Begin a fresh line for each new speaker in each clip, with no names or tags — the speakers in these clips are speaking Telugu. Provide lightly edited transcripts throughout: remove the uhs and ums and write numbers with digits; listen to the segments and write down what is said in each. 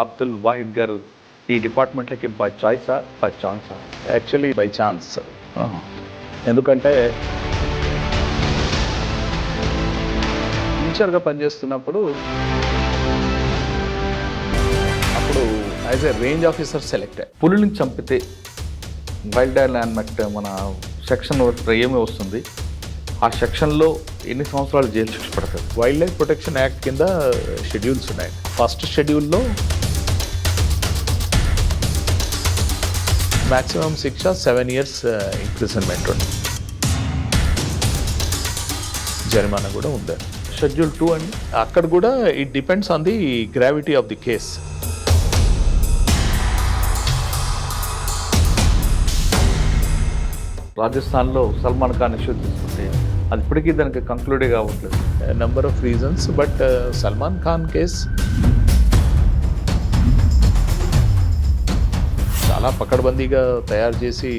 అబ్దుల్ వాహిద్ గారు ఈ డిపార్ట్మెంట్లకి బై చాయిసా బై ఛాన్సా?
Actually by chance. ఎందుకంటే టీచర్గా పనిచేస్తున్నప్పుడు అప్పుడు as a range officer select అయ్యి
పులుల్ని చంపితే వైల్డ్ యానిమల్ మన సెక్షన్ ఏమి వస్తుంది, ఆ సెక్షన్లో ఎన్ని సంవత్సరాలు జైలు శిక్ష పడుతుంది?
వైల్డ్ లైఫ్ ప్రొటెక్షన్ యాక్ట్ కింద షెడ్యూల్స్ ఉన్నాయి. ఫస్ట్ షెడ్యూల్లో మ్యాక్సిమం శిక్ష 7 years ఇంప్రిజన్మెంట్ ఉంది, జరిమానా కూడా ఉంది. షెడ్యూల్ 2 అండి, అక్కడ కూడా it depends on the gravity of the case.
రాజస్థాన్లో సల్మాన్ ఖాన్ ఇష్యూ తీసుకుంటే అది ఇప్పటికీ దానికి కంక్లూడే కావట్లేదు.
Number of reasons, but Salman Khan case చాలా పకడ్బందీగా తయారు చేసి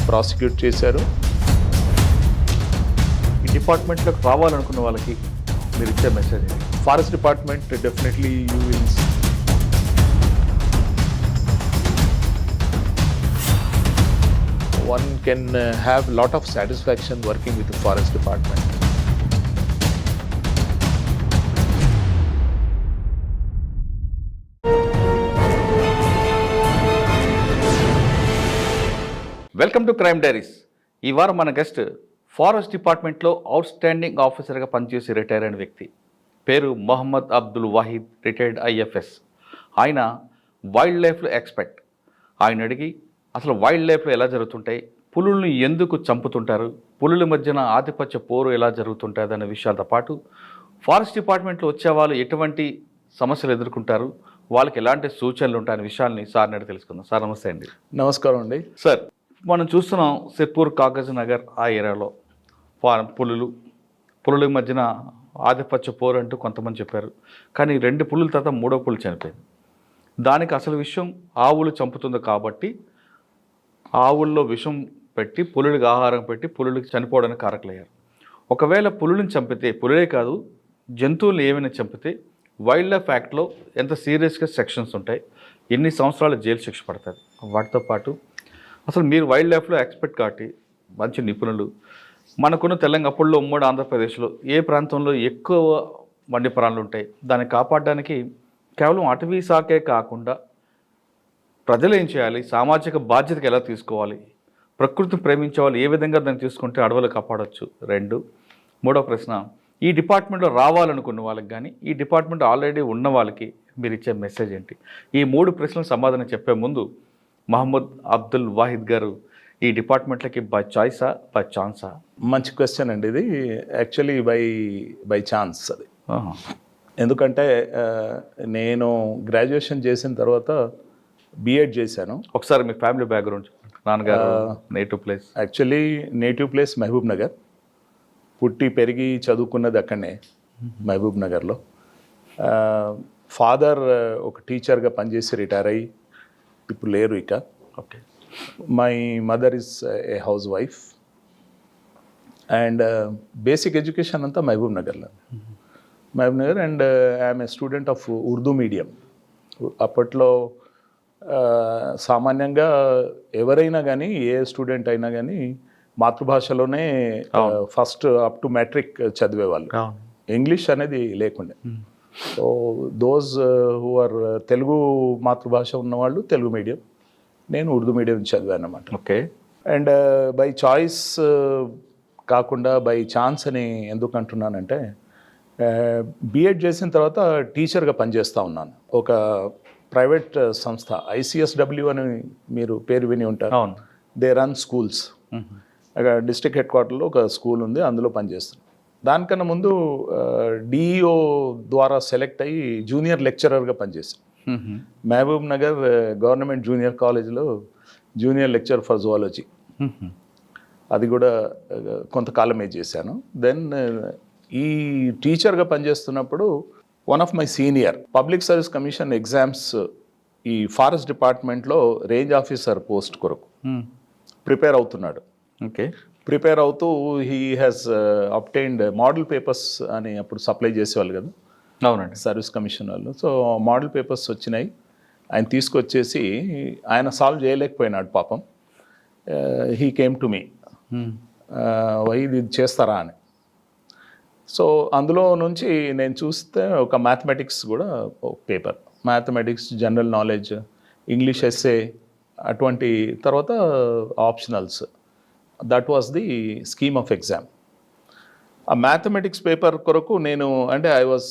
ప్రాసిక్యూట్ చేశారు.
ఈ డిపార్ట్మెంట్లోకి రావాలనుకున్న వాళ్ళకి మీరు ఇచ్చే మెసేజ్ ఏంటి?
Forest department definitely you will one can have lot of satisfaction working with the forest department.
Welcome to crime diaries. ఈ వారం మన గెస్ట్ ఫారెస్ట్ డిపార్ట్మెంట్లో అవుట్ స్టాండింగ్ ఆఫీసర్గా పనిచేసి రిటైర్ అయిన వ్యక్తి. పేరు మొహమ్మద్ అబ్దుల్ వాహిద్, రిటైర్డ్ IFS. ఆయన వైల్డ్ లైఫ్లో ఎక్స్పర్ట్. ఆయన అడిగి అసలు వైల్డ్ లైఫ్లో ఎలా జరుగుతుంటాయి, పులుల్ని ఎందుకు చంపుతుంటారు, పులుల మధ్యన ఆధిపత్య పోరు ఎలా జరుగుతుంటుంది అనే విషయాలతో పాటు ఫారెస్ట్ డిపార్ట్మెంట్లో వచ్చే వాళ్ళు ఎటువంటి సమస్యలు ఎదుర్కొంటారు, వాళ్ళకి ఎలాంటి సూచనలు ఉంటాయనే విషయాల్ని సార్ అడిగి తెలుసుకుందాం. సార్ నమస్తే అండి.
నమస్కారం అండి.
సార్, మనం చూస్తున్నాం సిర్పూర్, కాగజ్ నగర్ ఆ ఏరియాలో పులుల మధ్యన ఆధిపత్య పోరు అంటూ కొంతమంది చెప్పారు. కానీ 2 పులుల తర్వాత 3వ పులు చనిపోయింది. దానికి అసలు విషయం ఆవులు చంపుతుంది కాబట్టి ఆవుల్లో విషం పెట్టి పులులకి ఆహారం పెట్టి పులులకి చనిపోవడానికి కారకులయ్యారు. ఒకవేళ పులులను చంపితే, పులులే కాదు జంతువులు ఏమైనా చంపితే వైల్డ్ లైఫ్ యాక్ట్లో ఎంత సీరియస్గా సెక్షన్స్ ఉంటాయి, ఎన్ని సంవత్సరాల జైలు శిక్ష పడుతుంది, వాటితో పాటు అసలు మీరు వైల్డ్ లైఫ్లో ఎక్స్పర్ట్ కాబట్టి మంచి నిపుణులు. మనకున్న తెలంగాణ అప్పుల్లో ఉమ్మడి ఆంధ్రప్రదేశ్లో ఏ ప్రాంతంలో ఎక్కువ వన్యప్రాణులు ఉంటాయి, దాన్ని కాపాడడానికి కేవలం అటవీ శాఖే కాకుండా ప్రజలు ఏం చేయాలి, సామాజిక బాధ్యతగా ఎలా తీసుకోవాలి, ప్రకృతిని ప్రేమించే వాళ్ళు ఏ విధంగా దాన్ని తీసుకుంటే అడవులు కాపాడవచ్చు? 2. మూడో ప్రశ్న, ఈ డిపార్ట్మెంట్లో రావాలనుకున్న వాళ్ళకి కానీ ఈ డిపార్ట్మెంట్ ఆల్రెడీ ఉన్న వాళ్ళకి మీరు ఇచ్చే మెసేజ్ ఏంటి? ఈ 3 ప్రశ్నలకు సమాధానం చెప్పే ముందు మొహమ్మద్ అబ్దుల్ వాహిద్ గారు ఈ డిపార్ట్మెంట్లకి బై చాయిసా బై ఛాన్సా?
మంచి క్వశ్చన్ అండి ఇది. యాక్చువల్లీ బై ఛాన్స్ అది. ఎందుకంటే నేను గ్రాడ్యుయేషన్ చేసిన తర్వాత B.Ed చేశాను.
ఒకసారి మీ ఫ్యామిలీ బ్యాక్గ్రౌండ్, నాన్నగారు native place?
Actually native place Mahbubnagar. పుట్టి పెరిగి చదువుకున్నది అక్కడనే మహబూబ్ నగర్లో. ఫాదర్ ఒక టీచర్గా పనిచేసి రిటైర్ అయ్యి ఇప్పుడు లేరు ఇక.
Okay.
My mother is a house wife and basic education అంతా మహబూబ్ నగర్లో. Mahabub Nagar and I'm a student of Urdu medium. అప్పట్లో సామాన్యంగా ఎవరైనా కానీ, ఏ స్టూడెంట్ అయినా కానీ మాతృభాషలోనే ఫస్ట్ అప్ టు మ్యాట్రిక్ చదివేవాళ్ళు. ఇంగ్లీష్ అనేది లేకుండే. So those who are Telugu మాతృభాష ఉన్నవాళ్ళు తెలుగు మీడియం, నేను ఉర్దూ మీడియం చదివాను అన్నమాట.
ఓకే.
అండ్ బై చాయిస్ కాకుండా బై ఛాన్స్ అని ఎందుకు అంటున్నానంటే, B.Ed చేసిన తర్వాత టీచర్గా పనిచేస్తూ ఉన్నాను ఒక ప్రైవేట్ సంస్థ, ICSW అని మీరు పేరు విని ఉంటారు.
అవును.
They run schools. అక్కడ డిస్ట్రిక్ట్ హెడ్ క్వార్టర్లో ఒక స్కూల్ ఉంది, అందులో పనిచేస్తాను. దానికన్నా ముందు DEO ద్వారా సెలెక్ట్ అయ్యి జూనియర్ లెక్చరర్గా పనిచేశాను. మహబూబ్ నగర్ గవర్నమెంట్ జూనియర్ కాలేజ్లో జూనియర్ లెక్చర్ ఫర్ జువాలజీ. అది కూడా కొంతకాలమే చేశాను. దెన్ ఈ టీచర్గా పనిచేస్తున్నప్పుడు one of my senior public service commission exams ఈ ఫారెస్ట్ డిపార్ట్మెంట్లో రేంజ్ ఆఫీసర్ పోస్ట్ కొరకు ప్రిపేర్ అవుతున్నాడు.
ఓకే.
ప్రిపేర్ అవుతూ he has obtained model papers అని అప్పుడు సప్లై చేసేవాళ్ళు కదా,
అవునండి,
సర్వీస్ కమిషన్ వాళ్ళు. సో మోడల్ పేపర్స్ వచ్చినాయి. ఆయన తీసుకొచ్చేసి ఆయన సాల్వ్ చేయలేకపోయినాడు పాపం. హీ కేమ్ టు మీ, ఇది చేస్తారా అని. సో అందులో నుంచి నేను చూస్తే ఒక మ్యాథమెటిక్స్ కూడా ఒక paper, mathematics, general knowledge, English essay, అటువంటి తర్వాత optionals. That was the scheme of exam. ఆ మ్యాథమెటిక్స్ పేపర్ కొరకు నేను, అంటే I was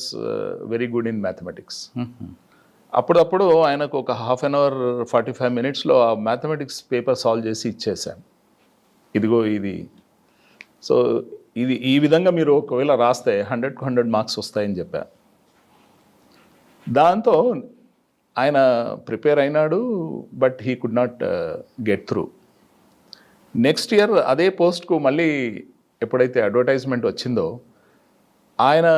very good in mathematics. అప్పుడప్పుడు ఆయనకు ఒక హాఫ్ అన్ అవర్ 45 minutesలో ఆ మ్యాథమెటిక్స్ పేపర్ సాల్వ్ చేసి ఇచ్చేసాను. ఇదిగో ఇది. సో ఇది ఈ విధంగా మీరు ఒకవేళ రాస్తే 100కు 100 మార్క్స్ వస్తాయని చెప్పా. దాంతో ఆయన ప్రిపేర్ అయినాడు, but he could not get through. Next year అదే పోస్ట్కు మళ్ళీ ఎప్పుడైతే అడ్వర్టైజ్మెంట్ వచ్చిందో ఆయన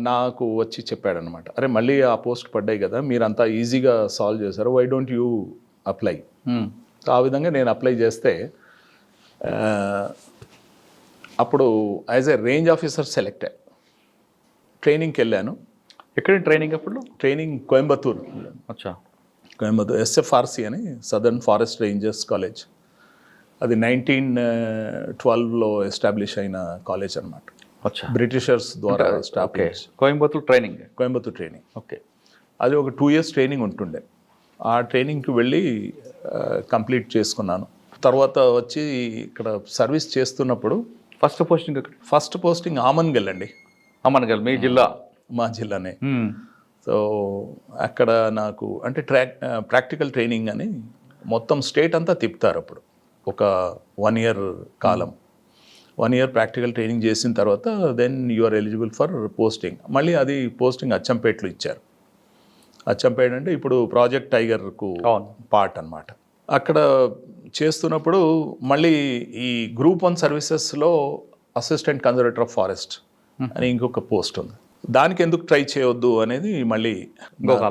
నాకు వచ్చి చెప్పాడనమాట, అరే మళ్ళీ ఆ పోస్ట్ పడ్డాయి కదా, మీరు అంతా ఈజీగా సాల్వ్ చేశారు, వై డోంట్ యూ అప్లై. ఆ విధంగా నేను అప్లై చేస్తే అప్పుడు as a range officer select అయ్యా. ట్రైనింగ్కి వెళ్ళాను.
ఎక్కడ ట్రైనింగ్ అప్పుడు?
ట్రైనింగ్ కోయంబత్తూర్.
అచ్చా.
కోయంబత్తూర్ SFRC అని, సదర్న్ ఫారెస్ట్ రేంజర్స్ కాలేజ్. అది 1912లో ఎస్టాబ్లిష్ అయిన కాలేజ్ అనమాట.
అచ్చా.
బ్రిటిషర్స్ ద్వారా establish.
Coimbatore training.
Coimbatore training.
Okay.
అది ఒక 2 years ట్రైనింగ్ ఉంటుండే. ఆ ట్రైనింగ్కి వెళ్ళి కంప్లీట్ చేసుకున్నాను. తర్వాత వచ్చి ఇక్కడ సర్వీస్ చేస్తున్నప్పుడు
ఫస్ట్ పోస్టింగ్ అక్కడ?
ఫస్ట్ పోస్టింగ్ ఆమన్గల్ అండి.
ఆమన్గల్ మీ జిల్లా?
మా జిల్లానే. సో అక్కడ నాకు అంటే ప్రాక్టికల్ ట్రైనింగ్ అని మొత్తం స్టేట్ అంతా తిప్పుతారు అప్పుడు ఒక 1 year కాలం. 1 year ప్రాక్టికల్ ట్రైనింగ్ చేసిన తర్వాత then you are eligible for posting. మళ్ళీ అది పోస్టింగ్ అచ్చంపేటలో ఇచ్చారు. అచ్చంపేట అంటే ఇప్పుడు ప్రాజెక్ట్ టైగర్కు పార్ట్ అన్నమాట. అక్కడ చేస్తున్నప్పుడు మళ్ళీ ఈ Group 1 సర్వీసెస్లో అసిస్టెంట్ కన్జర్వేటర్ ఆఫ్ ఫారెస్ట్ అని ఇంకొక పోస్ట్ ఉంది. దానికి ఎందుకు ట్రై చేయొద్దు అనేది మళ్ళీ
ఇంకొక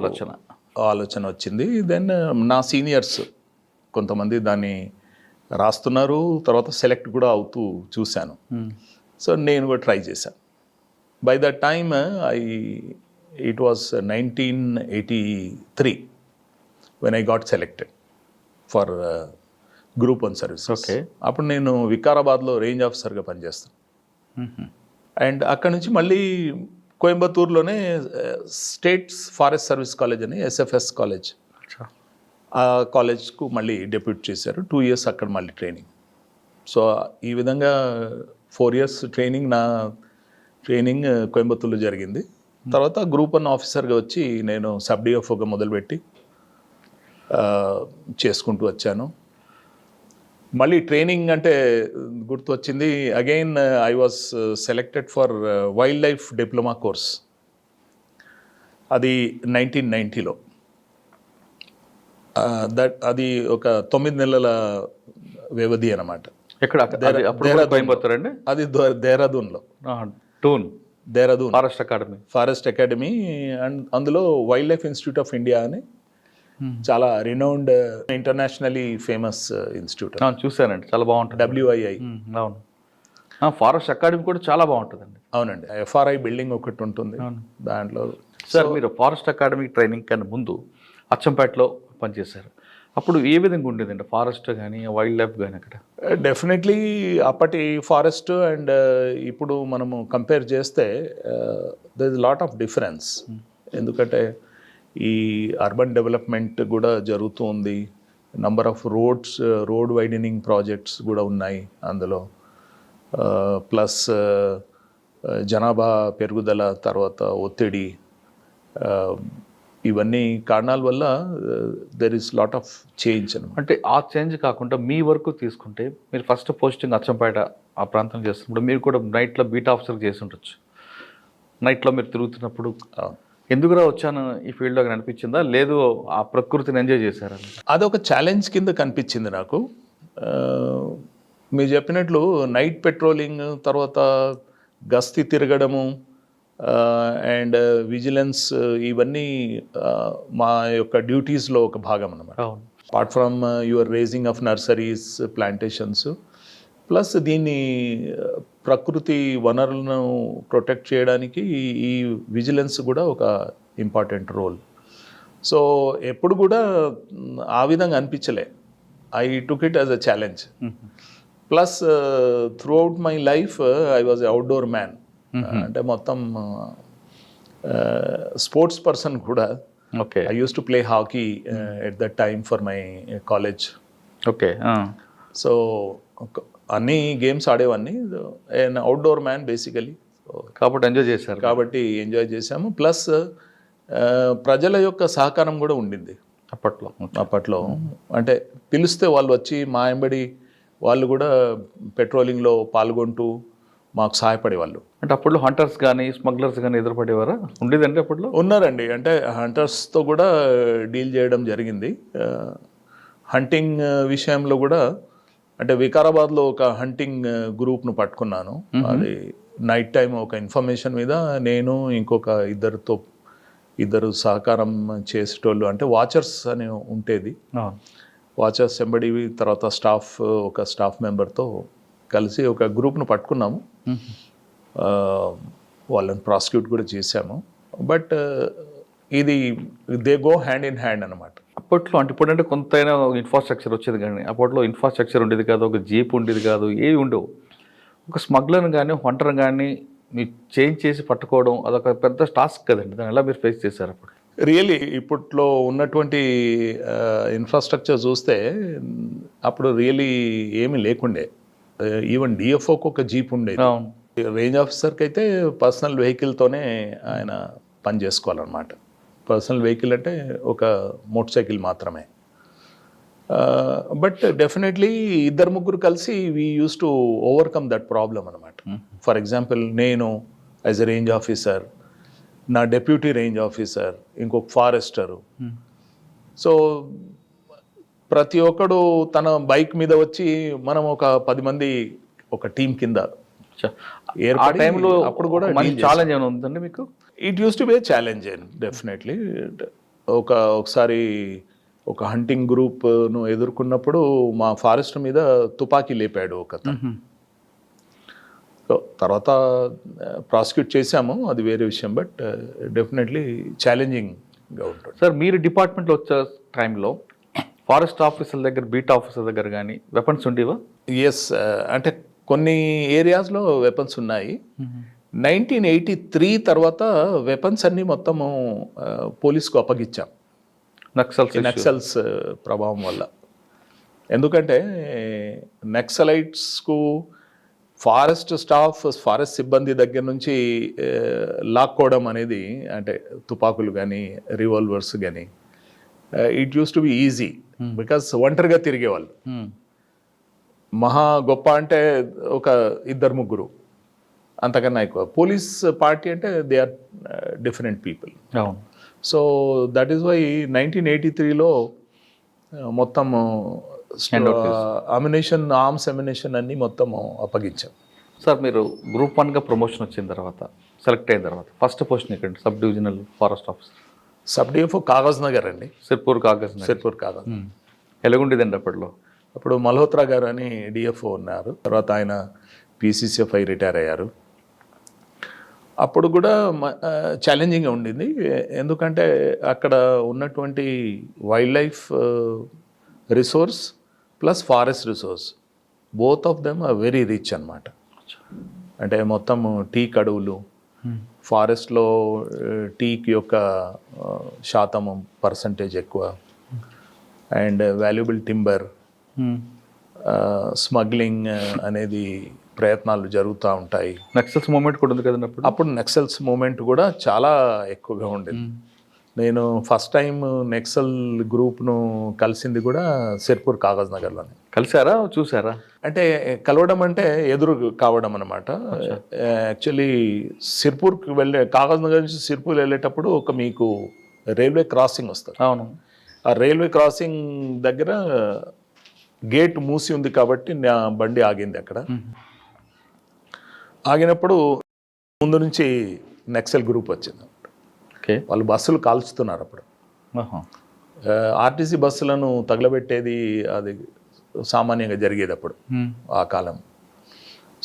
ఆలోచన
వచ్చింది. దెన్ నా సీనియర్స్ కొంతమంది దాన్ని రాస్తున్నారు, తర్వాత సెలెక్ట్ కూడా అవుతూ చూశాను. సో నేను కూడా ట్రై చేశాను. By that time it was 1983 when I got selected for Group 1 service.
Okay.
అప్పుడు నేను వికారాబాద్లో రేంజ్ ఆఫీసర్గా పనిచేస్తాను. అండ్ అక్కడ నుంచి మళ్ళీ కోయంబత్తూరులోనే స్టేట్స్ ఫారెస్ట్ సర్వీస్ కాలేజ్ అని SFS కాలేజ్, ఆ కాలేజ్కు మళ్ళీ డెప్యూట్ చేశారు. 2 years అక్కడ మళ్ళీ ట్రైనింగ్. సో ఈ విధంగా 4 years ట్రైనింగ్, నా ట్రైనింగ్ కోయంబత్తూరులో జరిగింది. తర్వాత Group 1 ఆఫీసర్గా వచ్చి నేను సబ్ DFOగా మొదలుపెట్టి చేసుకుంటూ వచ్చాను. మళ్ళీ ట్రైనింగ్ అంటే గుర్తు వచ్చింది. Again I was selected for wild life diploma course. అది 1990లో. అది ఒక 9 నెలల వ్యవధి అన్నమాట.
ఎక్కడ? కోయంబత్తూర్ అండి.
అది దేహ్రాదూన్లో. Dehradun forest academy. అండ్ అందులో wildlife institute of India అని చాలా రినౌండ్ ఇంటర్నేషనల్లీ ఫేమస్ ఇన్స్టిట్యూట్.
చూసానండి, చాలా బాగుంటుంది.
WII.
అవును. ఫారెస్ట్ అకాడమీ కూడా చాలా బాగుంటుందండి.
అవునండి. FRI బిల్డింగ్ ఒకటి ఉంటుంది దాంట్లో.
సార్ మీరు ఫారెస్ట్ అకాడమీ ట్రైనింగ్ కన్నా ముందు అచ్చంపేటలో పనిచేశారు. అప్పుడు ఏ విధంగా ఉండేదండి ఫారెస్ట్ కానీ వైల్డ్ లైఫ్ కానీ అక్కడ?
డెఫినెట్లీ అప్పటి ఫారెస్ట్ అండ్ ఇప్పుడు మనము కంపేర్ చేస్తే there is lot of difference. ఎందుకంటే ఈ అర్బన్ డెవలప్మెంట్ కూడా జరుగుతూ ఉంది. Number of road widening projects కూడా ఉన్నాయి అందులో. ప్లస్ జనాభా పెరుగుదల, తర్వాత ఒత్తిడి, ఇవన్నీ కారణాల వల్ల there is lot of change అనమాట.
అంటే ఆ చేంజ్ కాకుండా మీ వరకు తీసుకుంటే మీరు ఫస్ట్ పోస్టింగ్ అచ్చంపేట ఆ ప్రాంతం చేస్తున్నప్పుడు మీరు కూడా నైట్లో బీట్ ఆఫీసర్ చేసి ఉండొచ్చు. నైట్లో మీరు తిరుగుతున్నప్పుడు ఎందుకురా వచ్చాను ఈ ఫీల్డ్లో అనిపించిందా, లేదు ఆ ప్రకృతిని ఎంజాయ్ చేశారా?
అదొక ఛాలెంజ్ కింద కనిపించింది నాకు. మీరు చెప్పినట్లు నైట్ పెట్రోలింగ్, తర్వాత గస్తీ తిరగడము అండ్ విజిలెన్స్, ఇవన్నీ మా యొక్క డ్యూటీస్లో ఒక భాగం అన్నమాట. Apart from your raising of nurseries, plantations, plus దీన్ని ప్రకృతి వనరులను ప్రొటెక్ట్ చేయడానికి ఈ విజిలెన్స్ కూడా ఒక ఇంపార్టెంట్ రోల్. సో ఎప్పుడు కూడా ఆ విధంగా అనిపించలే. I took it as a challenge. Plus throughout my life I was outdoor man. అంటే మొత్తం స్పోర్ట్స్ పర్సన్ కూడా.
Okay.
I used to play hockey at that time for my college.
Okay.
So అన్ని గేమ్స్ ఆడేవాడిని. Outdoor man basically.
కాబట్టి ఎంజాయ్ చేశారు.
కాబట్టి ఎంజాయ్ చేశాము. ప్లస్ ప్రజల యొక్క సహకారం కూడా ఉండింది అప్పట్లో. అంటే పిలిస్తే వాళ్ళు వచ్చి మా ఎంబడి వాళ్ళు కూడా పెట్రోలింగ్లో పాల్గొంటూ మాకు సహాయపడేవాళ్ళు.
అంటే అప్పట్లో హంటర్స్ కానీ స్మగ్లర్స్ కానీ ఎదురుపడేవారా? ఉండేదండి అప్పట్లో?
ఉన్నారండి. అంటే హంటర్స్తో కూడా డీల్ చేయడం జరిగింది. హంటింగ్ విషయంలో కూడా అంటే వికారాబాద్లో ఒక హంటింగ్ గ్రూప్ను పట్టుకున్నాను. అది నైట్ టైం ఒక ఇన్ఫర్మేషన్ మీద నేను ఇంకొక ఇద్దరు సహకారం చేసేటోళ్ళు. అంటే వాచర్స్ అని ఉండేది. వాచర్స్ ఎంబడి తర్వాత ఒక స్టాఫ్ మెంబర్తో కలిసి ఒక గ్రూప్ను పట్టుకున్నాము. వాళ్ళని ప్రాసిక్యూట్ కూడా చేశాము. బట్ ఇది they go hand in hand అనమాట.
అప్పట్లో అంటే ఇప్పుడంటే కొంతైనా ఇన్ఫ్రాస్ట్రక్చర్ వచ్చేది, కానీ అప్పట్లో ఇన్ఫ్రాస్ట్రక్చర్ ఉండేది కాదు, ఒక జీప్ ఉండేది కాదు, ఏవి ఉండవు. ఒక స్మగ్లర్ని కానీ హంటర్ కానీ మీరు చేంజ్ చేసి పట్టుకోవడం అదొక పెద్ద టాస్క్ కదండి. దాన్ని ఎలా మీరు ఫేస్ చేశారు అప్పుడు?
రియలీ ఇప్పట్లో ఉన్నటువంటి ఇన్ఫ్రాస్ట్రక్చర్ చూస్తే అప్పుడు రియలీ ఏమీ లేకుండే. ఈవెన్ డిఎఫ్ఓకి ఒక జీప్ ఉండేది. రేంజ్ ఆఫీసర్కి అయితే పర్సనల్ వెహికల్తోనే ఆయన పని చేసుకోవాలన్నమాట. పర్సనల్ వెహికల్ అంటే ఒక మోటార్ సైకిల్ మాత్రమే. బట్ డెఫినెట్లీ ఇద్దరు ముగ్గురు కలిసి we use to overcome that problem అనమాట. ఫర్ ఎగ్జాంపుల్ నేను యాజ్ ఎ రేంజ్ ఆఫీసర్, నా డెప్యూటీ రేంజ్ ఆఫీసర్, ఇంకొక ఫారెస్టరు. సో ప్రతి ఒక్కడు తన బైక్ మీద వచ్చి మనం ఒక 10 మంది ఒక టీం కింద
ఆ టైంలో అప్పుడు కూడా ఛాలెంజ్ ఏమైనా ఉందండి మీకు?
It used to be A challenge definitely. ఒకసారి ఒక హంటింగ్ గ్రూప్ను ఎదుర్కొన్నప్పుడు మా ఫారెస్ట్ మీద తుపాకీ లేపాడు ఒకతను. తర్వాత ప్రాసిక్యూట్ చేశాము, అది వేరే విషయం. బట్ డెఫినెట్లీ ఛాలెంజింగ్గా ఉంటుంది.
సార్ మీరు డిపార్ట్మెంట్లో వచ్చే టైంలో ఫారెస్ట్ ఆఫీసర్ దగ్గర, బీట్ ఆఫీసర్ దగ్గర కానీ వెపన్స్ ఉండేవా?
ఎస్, అంటే కొన్ని ఏరియాస్లో వెపన్స్ ఉన్నాయి. 1983 తర్వాత వెపన్స్ అన్నీ మొత్తము పోలీస్కు అప్పగించాం నక్సల్స్ ప్రభావం వల్ల. ఎందుకంటే నక్సలైట్స్కు ఫారెస్ట్ స్టాఫ్, ఫారెస్ట్ సిబ్బంది దగ్గర నుంచి లాక్కోవడం అనేది, అంటే తుపాకులు కానీ రివాల్వర్స్ కానీ, it used to be easy because ఒంటరిగా తిరిగేవాళ్ళు. మహా గొప్ప అంటే ఒక 2-3, అంతకన్నా ఎక్కువ. పోలీస్ పార్టీ అంటే they are different people. So that is why 1983లో మొత్తం ఆర్మ్స్ అమ్యునేషన్ అన్నీ మొత్తము అప్పగించాం.
సార్ మీరు గ్రూప్ 1గా ప్రమోషన్ వచ్చిన తర్వాత, సెలెక్ట్ అయిన తర్వాత ఫస్ట్ పోస్ట్ ఇక్కడ sub divisional forest officer?
Sub DFO Kagaznagar అండి.
సిర్పూర్ కాగజ్. ఎలాగుండేదండి అప్పట్లో?
అప్పుడు మల్హోత్రా గారు అని డిఎఫ్ఓ ఉన్నారు. తర్వాత ఆయన పీసీసీఎఫ్ఐ రిటైర్ అయ్యారు. అప్పుడు కూడా ఛాలెంజింగ్గా ఉండింది. ఎందుకంటే అక్కడ ఉన్నటువంటి wild life resource plus forest resource, both of them are very rich అన్నమాట. అంటే మొత్తం టీక్ అడవులు, ఫారెస్ట్లో టీక్ యొక్క శాతం పర్సంటేజ్ ఎక్కువ, అండ్ వాల్యుబుల్ టింబర్, స్మగ్లింగ్ అనేది ప్రయత్నాలు జరుగుతూ ఉంటాయి.
నక్సల్స్ మూమెంట్ కూడా ఉంది కదండి
అప్పుడు నక్సల్స్ మూమెంట్ కూడా చాలా ఎక్కువగా ఉండేది. నేను ఫస్ట్ టైం నక్సల్ గ్రూప్ను కలిసింది కూడా సిర్పూర్ కాగజ్ నగర్లోనే.
కలిసారా, చూసారా?
అంటే కలవడం అంటే ఎదురు కావడం అనమాట. యాక్చువల్లీ సిర్పూర్కి కాగజ్ నగర్ నుంచి సిర్పూర్ వెళ్ళేటప్పుడు ఒక మీకు రైల్వే క్రాసింగ్ వస్తుంది.
అవును.
ఆ రైల్వే క్రాసింగ్ దగ్గర గేట్ మూసి ఉంది కాబట్టి నా బండి ఆగింది అక్కడ. ఆగినప్పుడు ముందు నుంచి నక్సల్ గ్రూప్ వచ్చింది. వాళ్ళు బస్సులు కాల్చుతున్నారు అప్పుడు. ఆర్టీసీ బస్సులను తగలబెట్టేది అది సామాన్యంగా జరిగేది అప్పుడు ఆ కాలం.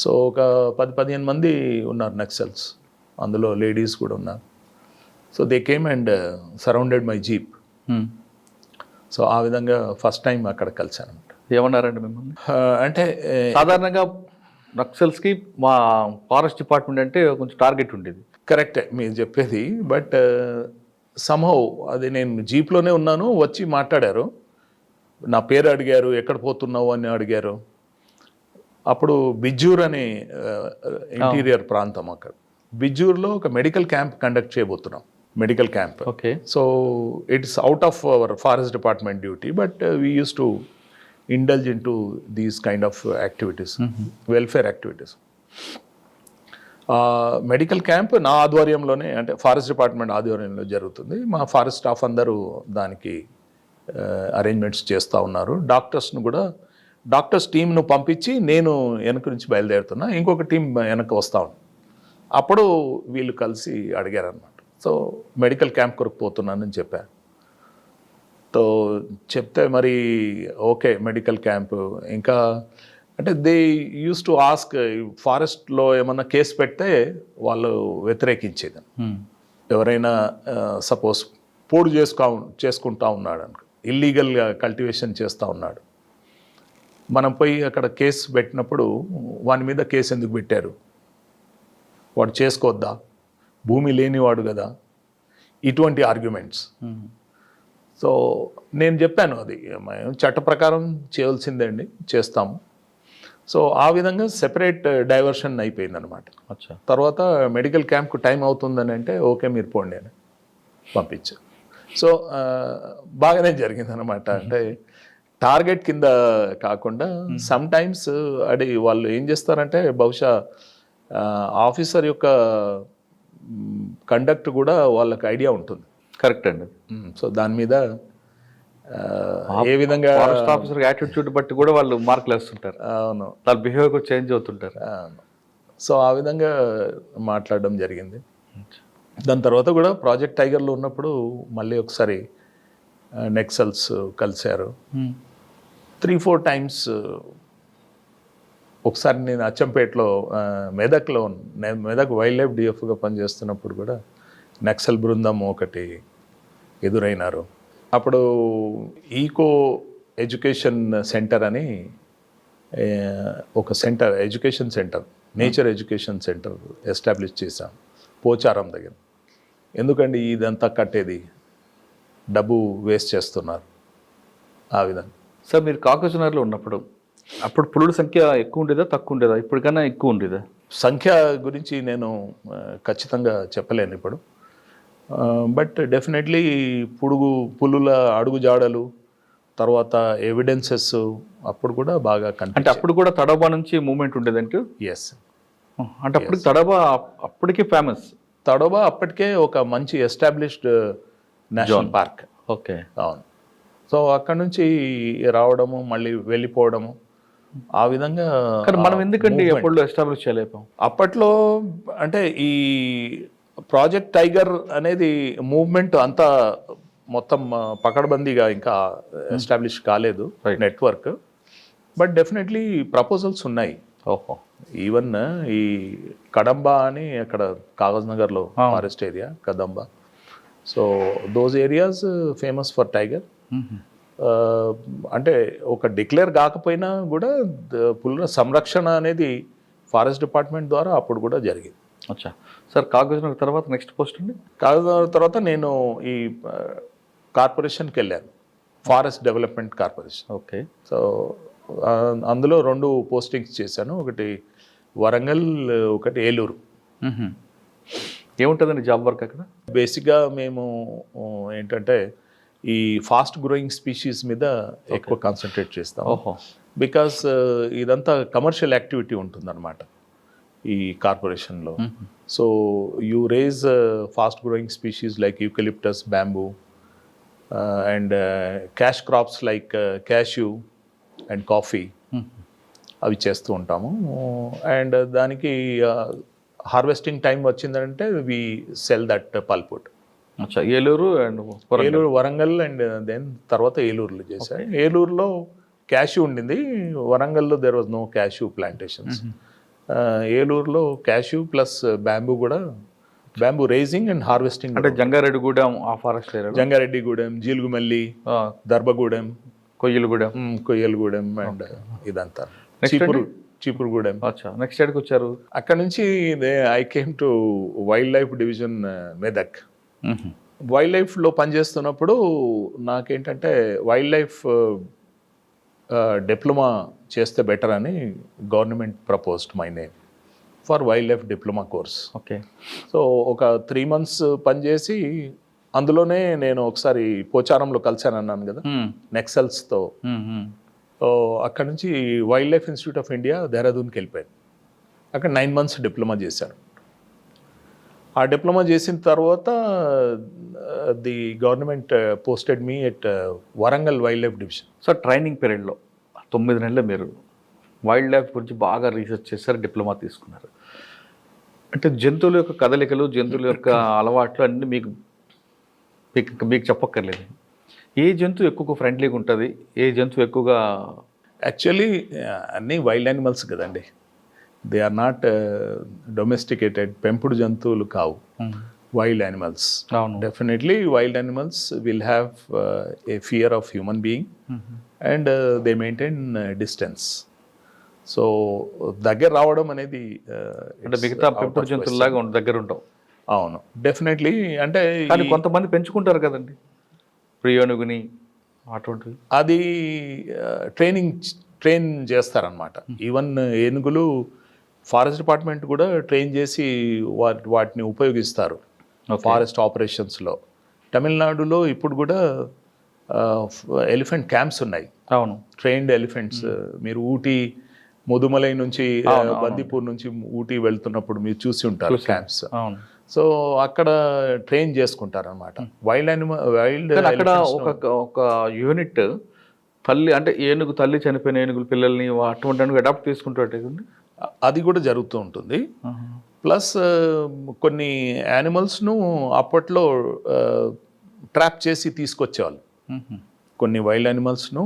సో ఒక 10-15 మంది ఉన్నారు నక్సల్స్, అందులో లేడీస్ కూడా ఉన్నారు. So they came and surrounded my jeep. So ఆ విధంగా ఫస్ట్ టైం అక్కడ కలిశాను.
ఏమన్నారండి మిమ్మల్ని?
అంటే
సాధారణంగా నక్సల్స్కి మా ఫారెస్ట్ డిపార్ట్మెంట్ అంటే కొంచెం టార్గెట్ ఉండేది.
కరెక్టే మీరు చెప్పేది. బట్ సమ్హౌ అది నేను జీప్లోనే ఉన్నాను, వచ్చి మాట్లాడారు. నా పేరు అడిగారు, ఎక్కడ పోతున్నావు అని అడిగారు. అప్పుడు బిజ్జూర్ అనే ఇంటీరియర్ ప్రాంతం, అక్కడ బిజ్జూర్లో ఒక మెడికల్ క్యాంప్ కండక్ట్ చేయబోతున్నాం. Medical camp.
Okay.
So it's out of our forest department duty, but we use to indulge in to these kind of activities, welfare activities. Medical camp నా ఆధ్వర్యంలోనే, అంటే ఫారెస్ట్ డిపార్ట్మెంట్ ఆధ్వర్యంలో జరుగుతుంది. మా ఫారెస్ట్ స్టాఫ్ అందరూ దానికి అరేంజ్మెంట్స్ చేస్తూ ఉన్నారు. డాక్టర్స్ టీంను పంపించి నేను వెనక నుంచి బయలుదేరుతున్నా, ఇంకొక టీం వెనక వస్తూ ఉంది. అప్పుడు వీళ్ళు కలిసి అడిగారు అనమాట. సో మెడికల్ క్యాంప్ కొరకు పోతున్నానని చెప్పాను. సో చెప్తే మరి ఓకే మెడికల్ క్యాంప్, ఇంకా అంటే దే యూస్ టు ఆస్క్, ఫారెస్ట్లో ఏమన్నా కేసు పెడితే వాళ్ళు వ్యతిరేకించేది. ఎవరైనా సపోజ్ పోడు చేసుకుంటా ఉన్నాడు అనుకో, ఇల్లీగల్గా కల్టివేషన్ చేస్తూ ఉన్నాడు, మనం పోయి అక్కడ కేసు పెట్టినప్పుడు వాని మీద కేసు ఎందుకు పెట్టారు, వాడు చేసుకోవద్దా, భూమి లేనివాడు కదా, ఇటువంటి ఆర్గ్యుమెంట్స్. సో నేను చెప్పాను అది మేము చట్ట ప్రకారం చేయాల్సిందే అండి, చేస్తాము. సో ఆ విధంగా సెపరేట్ డైవర్షన్ అయిపోయింది అనమాట. తర్వాత మెడికల్ క్యాంప్కు టైం అవుతుందని అంటే ఓకే మీరు పోండి అని పంపించారు. సో బాగానే జరిగింది అనమాట. అంటే టార్గెట్ కింద కాకుండా సమ్ టైమ్స్ అది వాళ్ళు ఏం చేస్తారంటే బహుశా ఆఫీసర్ యొక్క కండక్ట్ కూడా వాళ్ళకి ఐడియా ఉంటుంది.
కరెక్ట్ అండి.
సో దాని మీద ఏ విధంగా
ఫారెస్ట్ ఆఫీసర్ యాటిట్యూడ్ బట్టి కూడా వాళ్ళు మార్కులు వేస్తుంటారు.
అవును,
వాళ్ళ బిహేవియర్ కూడా చేంజ్ అవుతుంటారు.
సో ఆ విధంగా మాట్లాడడం జరిగింది. దాని తర్వాత కూడా ప్రాజెక్ట్ టైగర్లో ఉన్నప్పుడు మళ్ళీ ఒకసారి నెక్సల్స్ కలిశారు. 3-4 టైమ్స్. ఒకసారి నేను అచ్చంపేటలో మెదక్ వైల్డ్ లైఫ్ డిఎఫ్గా పనిచేస్తున్నప్పుడు కూడా నక్సల్ బృందం ఒకటి ఎదురైనారు. అప్పుడు ఈకో ఎడ్యుకేషన్ సెంటర్ అని ఒక centre, education centre, nature education centre establish చేశాం పోచారం దగ్గర. ఎందుకండి ఇదంతా కట్టేది, డబ్బు వేస్ట్ చేస్తున్నారు ఆ విధంగా.
సార్ మీరు కాకజనగర్లో ఉన్నప్పుడు అప్పుడు పులుల సంఖ్య ఎక్కువ ఉండేదా తక్కువ ఉండేదా? ఇప్పటికన్నా ఎక్కువ ఉండేదా?
సంఖ్య గురించి నేను ఖచ్చితంగా చెప్పలేను ఇప్పుడు. బట్ డెఫినెట్లీ పులుల అడుగుజాడలు, తర్వాత ఎవిడెన్సెస్ అప్పుడు కూడా బాగా
అంటే అప్పుడు కూడా తడబా నుంచి మూమెంట్ ఉండేదంటే?
ఎస్.
అంటే అప్పుడు తడబా అప్పటికే ఫేమస్.
తడబా అప్పటికే ఒక మంచి ఎస్టాబ్లిష్డ్ నేషనల్ పార్క్.
ఓకే,
అవును. సో అక్కడ నుంచి రావడము మళ్ళీ వెళ్ళిపోవడము ఆ విధంగా.
మనం ఎందుకండి ఎప్పుడు ఎస్టాబ్లిష్ చేయలేపాం?
అప్పట్లో అంటే ఈ ప్రాజెక్ట్ టైగర్ అనేది మూవ్మెంట్ అంతా మొత్తం పకడ్బందీగా ఇంకా ఎస్టాబ్లిష్ కాలేదు నెట్వర్క్. బట్ డెఫినెట్లీ ప్రపోజల్స్ ఉన్నాయి.
ఓహో.
ఈవెన్ ఈ కదంబా అని అక్కడ కాగజ్ నగర్లో forest area Kadamba. So those areas famous for tiger. అంటే ఒక డిక్లేర్ కాకపోయినా కూడా పులుల సంరక్షణ అనేది ఫారెస్ట్ డిపార్ట్మెంట్ ద్వారా అప్పుడు కూడా జరిగింది.
అచ్చా సార్, కాగజ్ నగర్ తర్వాత నెక్స్ట్ పోస్ట్ అండి?
కాగజ్ నగర్ తర్వాత నేను ఈ కార్పొరేషన్కి వెళ్ళాను, forest development corporation.
Okay.
So అందులో 2 పోస్టింగ్స్ చేశాను, ఒకటి వరంగల్, ఒకటి ఏలూరు.
ఏముంటుందండి జాబ్ వర్క్ అక్కడ?
బేసిక్గా మేము ఏంటంటే ఈ ఫాస్ట్ గ్రోయింగ్ స్పీషీస్ మీద ఎక్కువ కాన్సన్ట్రేట్ చేస్తాం.
ఓహో.
బికాస్ ఇదంతా కమర్షియల్ యాక్టివిటీ ఉంటుందన్నమాట ఈ కార్పొరేషన్లో. So you raise fast growing species like eucalyptus, bamboo and cash crops like cashew and coffee, అవి చేస్తూ ఉంటాము. అండ్ దానికి హార్వెస్టింగ్ టైం వచ్చిందంటే వి సెల్ దట్ పల్పుడ్.
అచ్చా, Eluru and
Eluru, Warangal and then తర్వాత ఏలూరులో చేశాను. ఏలూరులో క్యాష్యూ ఉండింది, వరంగల్లో there was no cashew plantations. ఏలూరులో క్యాష్యూ ప్లస్ బ్యాంబూ కూడా బ్యాంబూ రేజింగ్ అండ్ హార్వెస్టింగ్.
అంటే జంగారెడ్డిగూడెం ఆ forest area,
Jangareddygudem, Jeelugumilli, Darbhagudem,
Koyyalagudem,
Koyyalagudem and ఇదంతా చీపురుగూడెం.
నెక్స్ట్ ఎక్కడికి వచ్చారు?
అక్కడ నుంచి I came to wildlife division Medak. వైల్డ్ లైఫ్లో పనిచేస్తున్నప్పుడు నాకేంటంటే వైల్డ్ లైఫ్ డిప్లొమా చేస్తే బెటర్ అని government proposed my name for wild life diploma course.
Okay.
So ఒక 3 months పనిచేసి అందులోనే నేను ఒకసారి పోచారంలో కలిసాను అన్నాను కదా, నెక్సల్స్తో. అక్కడ నుంచి wildlife institute of India దేహరాదూన్కి వెళ్ళిపోయాను. అక్కడ 9 months డిప్లొమా చేశాను. ఆ డిప్లొమా చేసిన తర్వాత the government posted me at Warangal wild life division.
So training పీరియడ్లో 9 నెలలు మీరు వైల్డ్ లైఫ్ గురించి బాగా రీసెర్చ్ చేశారు, డిప్లొమా తీసుకున్నారు. అంటే జంతువుల యొక్క కదలికలు, జంతువుల యొక్క అలవాట్లు అన్నీ మీకు చెప్పక్కర్లేదు. ఏ జంతువు ఎక్కువ ఫ్రెండ్లీగా ఉంటుంది, ఏ జంతువు ఎక్కువగా?
యాక్చువల్లీ అన్నీ వైల్డ్ యానిమల్స్ కదండి, దే ఆర్ నాట్ డొమెస్టికేటెడ్, పెంపుడు జంతువులు కావు wild animals. Definitely wild animals will have a fear of human being and they maintain distance. So దగ్గర రావడం అనేది
అంటే మిగతా పెంపుడు జంతువులాగా దగ్గర ఉంటాం.
అవును, డెఫినెట్లీ. అంటే
కానీ కొంతమంది పెంచుకుంటారు కదండి ప్రియోనుగుని అటువంటివి.
అది ట్రైన్ చేస్తారనమాట. ఈవెన్ ఏనుగులు ఫారెస్ట్ డిపార్ట్మెంట్ కూడా ట్రైన్ చేసి వాటిని ఉపయోగిస్తారు ఫారెస్ట్ ఆపరేషన్స్లో. తమిళనాడులో ఇప్పుడు కూడా ఎలిఫెంట్ క్యాంప్స్ ఉన్నాయి.
అవును,
ట్రైన్డ్ ఎలిఫెంట్స్. మీరు ఊటీ, ముదుమలై నుంచి బందీపూర్ నుంచి ఊటీ వెళ్తున్నప్పుడు మీరు చూసి ఉంటారు క్యాంప్స్. సో అక్కడ ట్రైన్ చేసుకుంటారనమాట వైల్డ్.
అక్కడ ఒక యూనిట్ తల్లి, అంటే ఏనుగు తల్లి చనిపోయిన ఏనుగుల పిల్లల్ని అటువంటి అడాప్ట్ తీసుకుంటారు.
అది కూడా జరుగుతూ ఉంటుంది. ప్లస్ కొన్ని యానిమల్స్ను అప్పట్లో ట్రాప్ చేసి తీసుకొచ్చేవాళ్ళు. కొన్ని వైల్డ్ యానిమల్స్ను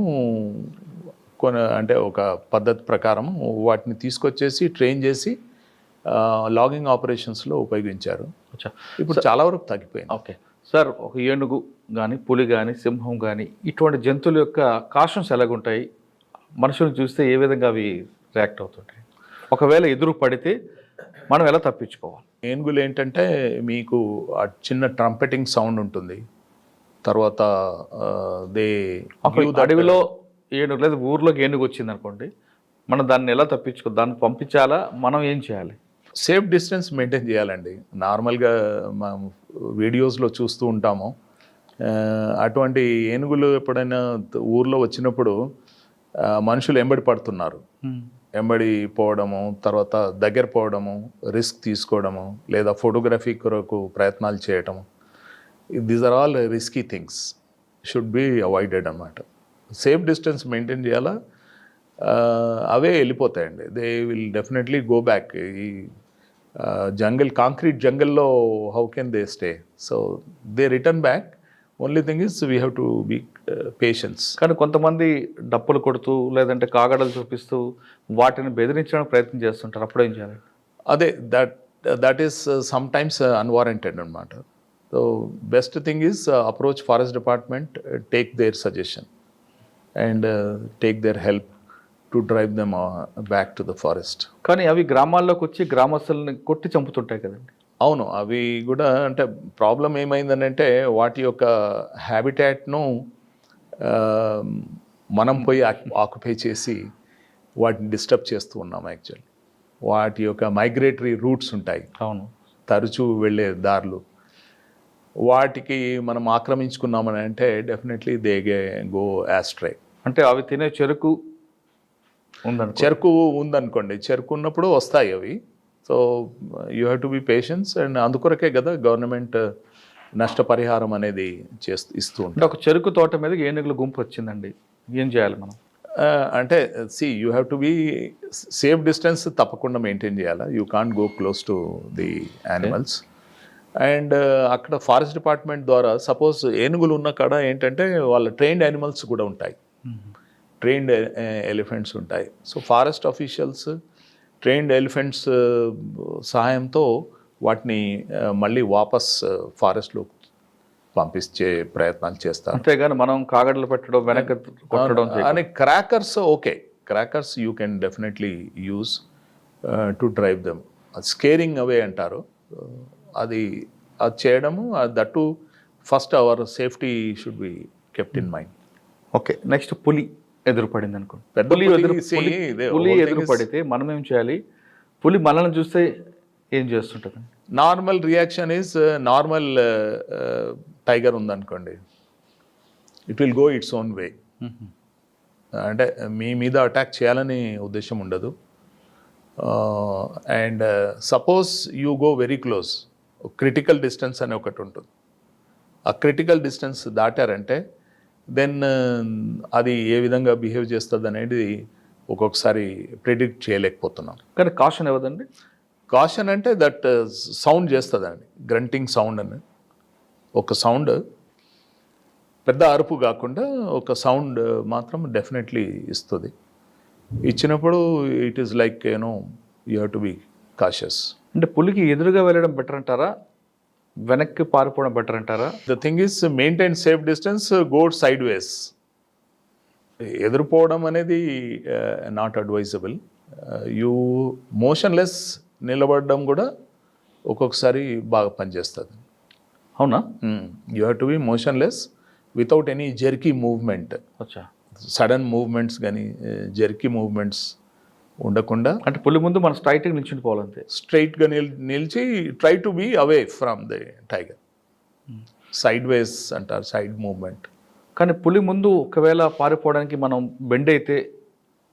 అంటే ఒక పద్ధతి ప్రకారం వాటిని తీసుకొచ్చేసి ట్రైన్ చేసి లాగింగ్ ఆపరేషన్స్లో ఉపయోగించారు. ఇప్పుడు చాలా వరకు తగ్గిపోయింది.
ఓకే సార్, ఒక ఏనుగు కానీ, పులి కానీ, సింహం కానీ, ఇటువంటి జంతువుల యొక్క కాషన్స్ ఎలాగుంటాయి? మనుషులను చూస్తే ఏ విధంగా అవి రియాక్ట్ అవుతుంటాయి? ఒకవేళ ఎదురు పడితే మనం ఎలా తప్పించుకోవాలి?
ఏనుగులు ఏంటంటే మీకు ఆ చిన్న ట్రంపెటింగ్ సౌండ్ ఉంటుంది. తర్వాత
అడవిలో ఏనుగు లేదా ఊర్లోకి ఏనుగు వచ్చింది అనుకోండి, మనం దాన్ని ఎలా దాన్ని పంపించాలా? మనం ఏం చేయాలి?
సేఫ్ డిస్టెన్స్ మెయింటైన్ చేయాలండి. నార్మల్గా మనం వీడియోస్లో చూస్తూ ఉంటాము. అటువంటి ఏనుగులు ఎప్పుడైనా ఊర్లో వచ్చినప్పుడు మనుషులు ఎంబడి పడుతున్నారు, ఎంబడి పోవడము, తర్వాత దగ్గర పోవడము, రిస్క్ తీసుకోవడము, లేదా ఫోటోగ్రఫీ కొరకు ప్రయత్నాలు చేయటము, these are all risky things, should be avoided అన్నమాట. సేఫ్ డిస్టెన్స్ మెయింటైన్ చేయాలా, అవే వెళ్ళిపోతాయండి. They will definitely go back. ఈ జంగల్, కాంక్రీట్ జంగల్లో how can they stay? So they return back. Only thing is we have to be patience.
కానీ కొంతమంది డప్పులు కొడుతూ లేదంటే కాగడలు చూపిస్తూ వాటిని బెదిరించడానికి ప్రయత్నం చేస్తుంటారు, అప్పుడు ఏం చేయాలి?
అదే that is sometimes unwarranted అనమాట. So best thing is approach forest department, take their suggestion and take their help to drive them back to the forest.
కానీ అవి గ్రామాల్లోకి వచ్చి గ్రామస్తుల్ని కొట్టి చంపుతుంటాయి కదండి.
అవును, అవి కూడా అంటే ప్రాబ్లం ఏమైందనంటే వాటి యొక్క హ్యాబిటాట్ను మనం పోయి ఆక్యుపై చేసి వాటిని డిస్టర్బ్ చేస్తూ ఉన్నాం. యాక్చువల్లీ వాటి యొక్క మైగ్రేటరీ రూట్స్ ఉంటాయి,
అవును,
తరచూ వెళ్ళే దారులు, వాటికి మనం ఆక్రమించుకున్నామని అంటే డెఫినెట్లీ దే గో యాస్ట్రే.
అంటే అవి తినే చెరుకు
ఉందనుకోండి, చెరుకు ఉన్నప్పుడు వస్తాయి అవి. So you have to B patience. And అందుకొరకే కదా గవర్నమెంట్ నష్టపరిహారం అనేది ఇస్తూ ఉంటుంది.
ఒక చెరుకు తోట మీద ఏనుగుల గుంపు వచ్చిందండి, ఏం చేయాలి మనం?
అంటే you have to be safe distance తప్పకుండా మెయింటైన్ చేయాలి. You can't go close to the animals. And అక్కడ ఫారెస్ట్ డిపార్ట్మెంట్ ద్వారా సపోజ్ ఏనుగులు ఉన్న కాడ ఏంటంటే వాళ్ళ ట్రైన్డ్ యానిమల్స్ కూడా ఉంటాయి, ట్రైన్డ్ ఎలిఫెంట్స్ ఉంటాయి. So forest officials trained elephants సహాయంతో వాటిని మళ్ళీ వాపస్ ఫారెస్ట్లో పంపించే ప్రయత్నాలు చేస్తారు.
అంతేగాని మనం కాగడలు పెట్టడం వెనక్కి కొట్టడం
అని crackers okay, crackers you can definitely use to drive them. Scaring away అంటారు. అది చేయడము that first our safety should be kept in mind.
Okay, next పులి ఎదురుపడింది అనుకోండి.
పెద్ద
పులి ఎదురుపడితే మనం ఏం చేయాలి? పులి మనల్ని చూస్తే ఏం చేస్తుంటుంది?
Normal reaction is normal. Tiger ఉందనుకోండి, it will go its own way. అంటే మీ మీద అటాక్ చేయాలని ఉద్దేశం ఉండదు. And suppose you go very close, critical distance అని ఒకటి ఉంటుంది. ఆ క్రిటికల్ డిస్టెన్స్ దాటారంటే దెన్ అది ఏ విధంగా బిహేవ్ చేస్తుంది అనేది ఒక్కొక్కసారి ప్రిడిక్ట్ చేయలేకపోతున్నాం.
కానీ కాషన్ ఇవ్వదండి.
కాషన్ అంటే దట్ సౌండ్ చేస్తుందండి, గ్రంటింగ్ సౌండ్ అని ఒక సౌండ్, పెద్ద అరుపు కాకుండా ఒక సౌండ్ మాత్రం డెఫినెట్లీ ఇస్తుంది. ఇచ్చినప్పుడు it is like you have to be cautious.
అంటే పులికి ఎదురుగా వెళ్ళడం బెటర్ అంటారా, వెనక్కి పారిపోవడం బెటర్ అంటారా?
The thing is maintain safe distance, go side ways. ఎదురుపోవడం అనేది నాట్ అడ్వైజబుల్. యూ మోషన్లెస్ నిలబడడం కూడా ఒక్కొక్కసారి బాగా పనిచేస్తుంది.
అవునా?
You have to be motionless without any jerky movement.
అచ్చా,
సడన్ మూవ్మెంట్స్ కానీ జెర్కీ మూవ్మెంట్స్ ఉండకుండా.
అంటే పులి ముందు మనం స్ట్రైట్గా నిల్చుండిపోవాలంతే.
స్ట్రైట్గా నిలిచి try to be away from the tiger. Sideways అంటారు, సైడ్ మూవ్మెంట్.
కానీ పులి ముందు ఒకవేళ పారిపోవడానికి మనం బెండ్ అయితే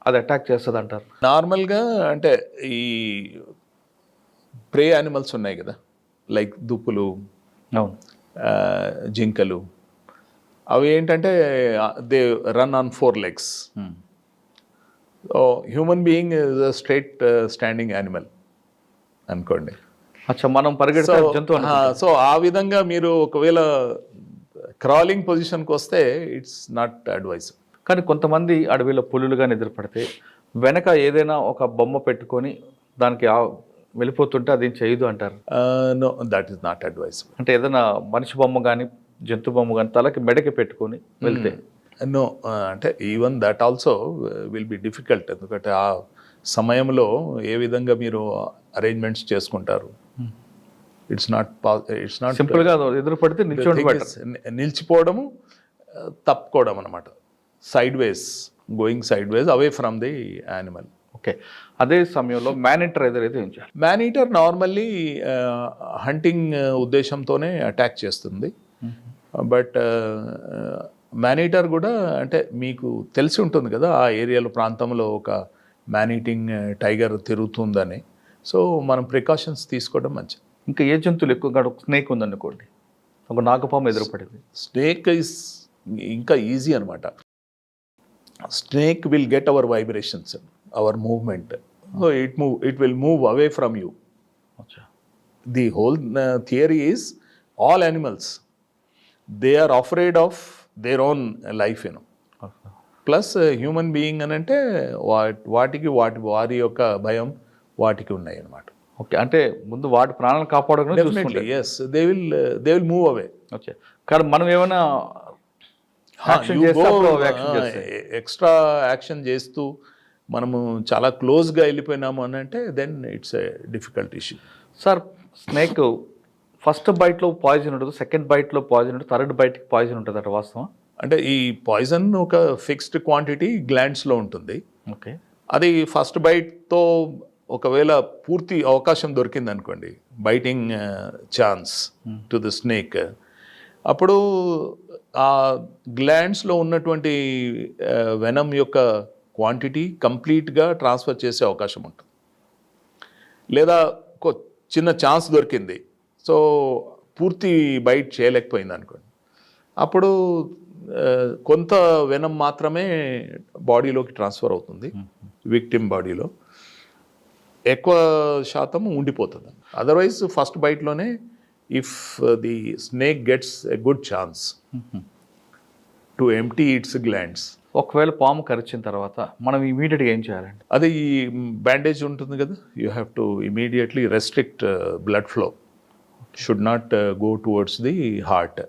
అది అటాక్ చేస్తుంది అంటారు.
నార్మల్గా అంటే ఈ ప్రే యానిమల్స్ ఉన్నాయి కదా, లైక్ దుప్పులు,
అవును,
జింకలు, అవి ఏంటంటే they run on 4 legs. Human being is a straight standing animal అనుకోండి.
అచ్చా, మనం పరిగెడితే జంతువు.
సో ఆ విధంగా మీరు ఒకవేళ క్రాలింగ్ పొజిషన్కి వస్తే ఇట్స్ నాట్ అడ్వైజ్.
కానీ కొంతమంది అడవిలో పులులుగా ఎదురుపడితే వెనక ఏదైనా ఒక బొమ్మ పెట్టుకొని దానికి వెళ్ళిపోతుంటే అది చేయదు అంటారు.
No, that is not advice.
అంటే ఏదైనా మనిషి బొమ్మ కానీ జంతు బొమ్మ కానీ తలకి మెడకి పెట్టుకొని వెళ్తే
నో, అంటే even that also will be difficult. ఎందుకంటే ఆ సమయంలో ఏ విధంగా మీరు అరేంజ్మెంట్స్ చేసుకుంటారు? ఇట్స్ నాట్
సింపుల్గా ఎదురుపడితే
నిలిచిపోవడము, తప్పుకోవడం అనమాట. Side ways, going side ways away from the animal.
Okay, అదే సమయంలో మ్యానిటర్ ఎదురైతే ఏం చేయాలి?
మ్యానిటర్ నార్మల్లీ హంటింగ్ ఉద్దేశంతోనే అటాక్ చేస్తుంది. బట్ మ్యానిటర్ కూడా అంటే మీకు తెలిసి ఉంటుంది కదా, ఆ ఏరియాలో ప్రాంతంలో ఒక మ్యానిటింగ్ టైగర్ తిరుగుతుందని. సో మనం ప్రికాషన్స్ తీసుకోవడం మంచిది.
ఇంకా ఏ జంతువులు ఎక్కువగా? స్నేక్ ఉందనుకోండి, ఒక నాగపాము ఎదురుపడింది.
స్నేక్ ఇస్ ఇంకా ఈజీ అనమాట. Snake will get our vibrations, our movement. So it will move away from you. The whole theory is all animals they are afraid of their own life, plus human being అని అంటే వాటికి వారి యొక్క భయం వాటికి ఉన్నాయి అన్నమాట.
ఓకే, అంటే ముందు వాటి ప్రాణాలను కాపాడడం.
Definitely yes, they will move away.
Okay, కానీ మనం ఏమైనా
ఎక్స్ట్రా యాక్షన్ చేస్తూ మనము చాలా క్లోజ్గా వెళ్ళిపోయినాము అని అంటే then it's a difficult issue.
Sir, snake first బైట్లో పాయిజన్ ఉంటుంది, సెకండ్ బైట్లో పాయిజన్ ఉంటుంది, థర్డ్ బైట్కి పాయిజన్ ఉంటుంది అట, వాస్తవం?
అంటే ఈ పాయిజన్ ఒక ఫిక్స్డ్ క్వాంటిటీ గ్లాండ్స్లో ఉంటుంది.
ఓకే,
అది ఫస్ట్ బైట్తో ఒకవేళ పూర్తి అవకాశం దొరికింది అనుకోండి, biting chance to the snake, అప్పుడు ఆ గ్లాండ్స్లో ఉన్నటువంటి వెనమ్ యొక్క క్వాంటిటీ కంప్లీట్గా ట్రాన్స్ఫర్ చేసే అవకాశం ఉంటుంది. లేదా చిన్న ఛాన్స్ దొరికింది, సో పూర్తి బైట్ చేయలేకపోయింది అనుకోండి, అప్పుడు కొంత వెనమ్ మాత్రమే బాడీలోకి ట్రాన్స్ఫర్ అవుతుంది, విక్టిమ్ బాడీలో ఎక్కువ శాతం ఉండిపోతుంది. అదర్వైజ్ ఫస్ట్ బైట్లోనే if the snake gets a good chance to empty its glands,
ఒకవేళ పాము కరిచిన తర్వాత మనం ఇమీడియట్గా ఏం చేయాలండి?
అదే ఈ బ్యాండేజ్ ఉంటుంది కదా, you have to immediately restrict blood flow, should not go towards the heart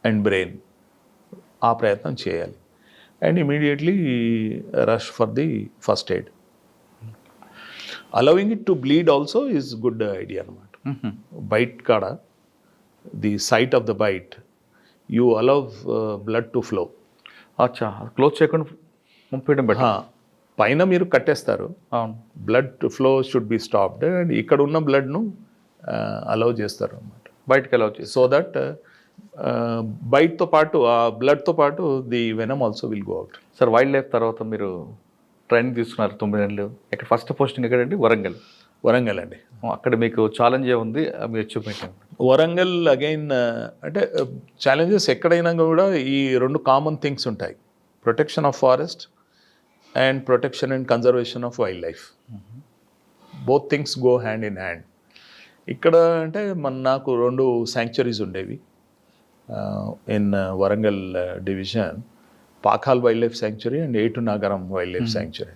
and brain. ఆ ప్రయత్నం చేయాలి. And immediately rush for the first aid. Allowing it to bleed also is good idea అనమాట. బైట్ కాడ, the site of the bite, you allow blood to flow.
అచ్చా, క్లోజ్ చేయకుండా పంపించడం బెటర్.
పైన మీరు కట్టేస్తారు,
అవును.
Blood flow should be stopped, and ఇక్కడ ఉన్న బ్లడ్ను అలౌ చేస్తారు అనమాట.
బయటకు ఎలా వచ్చేసి
సో దట్ బైట్తో పాటు ఆ బ్లడ్తో పాటు the venom also will go out.
Sir, wild life తర్వాత మీరు ట్రైనింగ్ తీసుకున్నారు 9 నెలలు. ఇక్కడ ఫస్ట్ పోస్టింగ్ ఎక్కడండి? వరంగల్.
వరంగల్ అండి.
అక్కడ మీకు ఛాలెంజ్ ఉంది, మీ అచీవ్మెంట్ ఏమిటి?
వరంగల్ అగైన్ అంటే ఛాలెంజెస్ ఎక్కడైనా కూడా ఈ 2 కామన్ థింగ్స్ ఉంటాయి: protection of forest and protection and conservation of wildlife. Both things go hand in hand. ఇక్కడ అంటే నాకు 2 శాంక్చురీస్ ఉండేవి in Warangal division: Pakhal wildlife sanctuary and Eturnagaram wildlife sanctuary.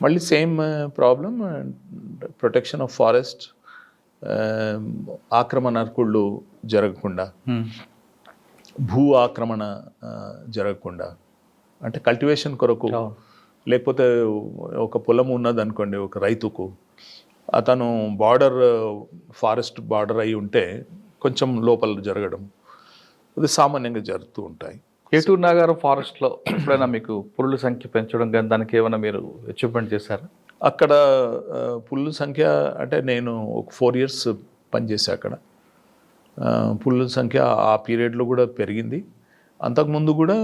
మళ్ళీ same problem, protection of forest, ఆక్రమణకుళ్ళు జరగకుండా, భూ ఆక్రమణ జరగకుండా, అంటే కల్టివేషన్ కొరకు, లేకపోతే ఒక పొలం ఉన్నది అనుకోండి ఒక రైతుకు, అతను బార్డర్ ఫారెస్ట్ బార్డర్ అయి ఉంటే కొంచెం లోపల జరగడం, అది సామాన్యంగా జరుగుతూ ఉంటాయి.
ఏటూరు నాగారం ఫారెస్ట్లో ఎప్పుడైనా మీకు పులుల సంఖ్య పెంచడం కానీ దానికి ఏమైనా మీరు అచీవ్మెంట్ చేశారా?
అక్కడ పులుల సంఖ్య అంటే నేను ఒక 4 years పనిచేసా అక్కడ. పులుల సంఖ్య ఆ పీరియడ్లో కూడా పెరిగింది. అంతకుముందు కూడా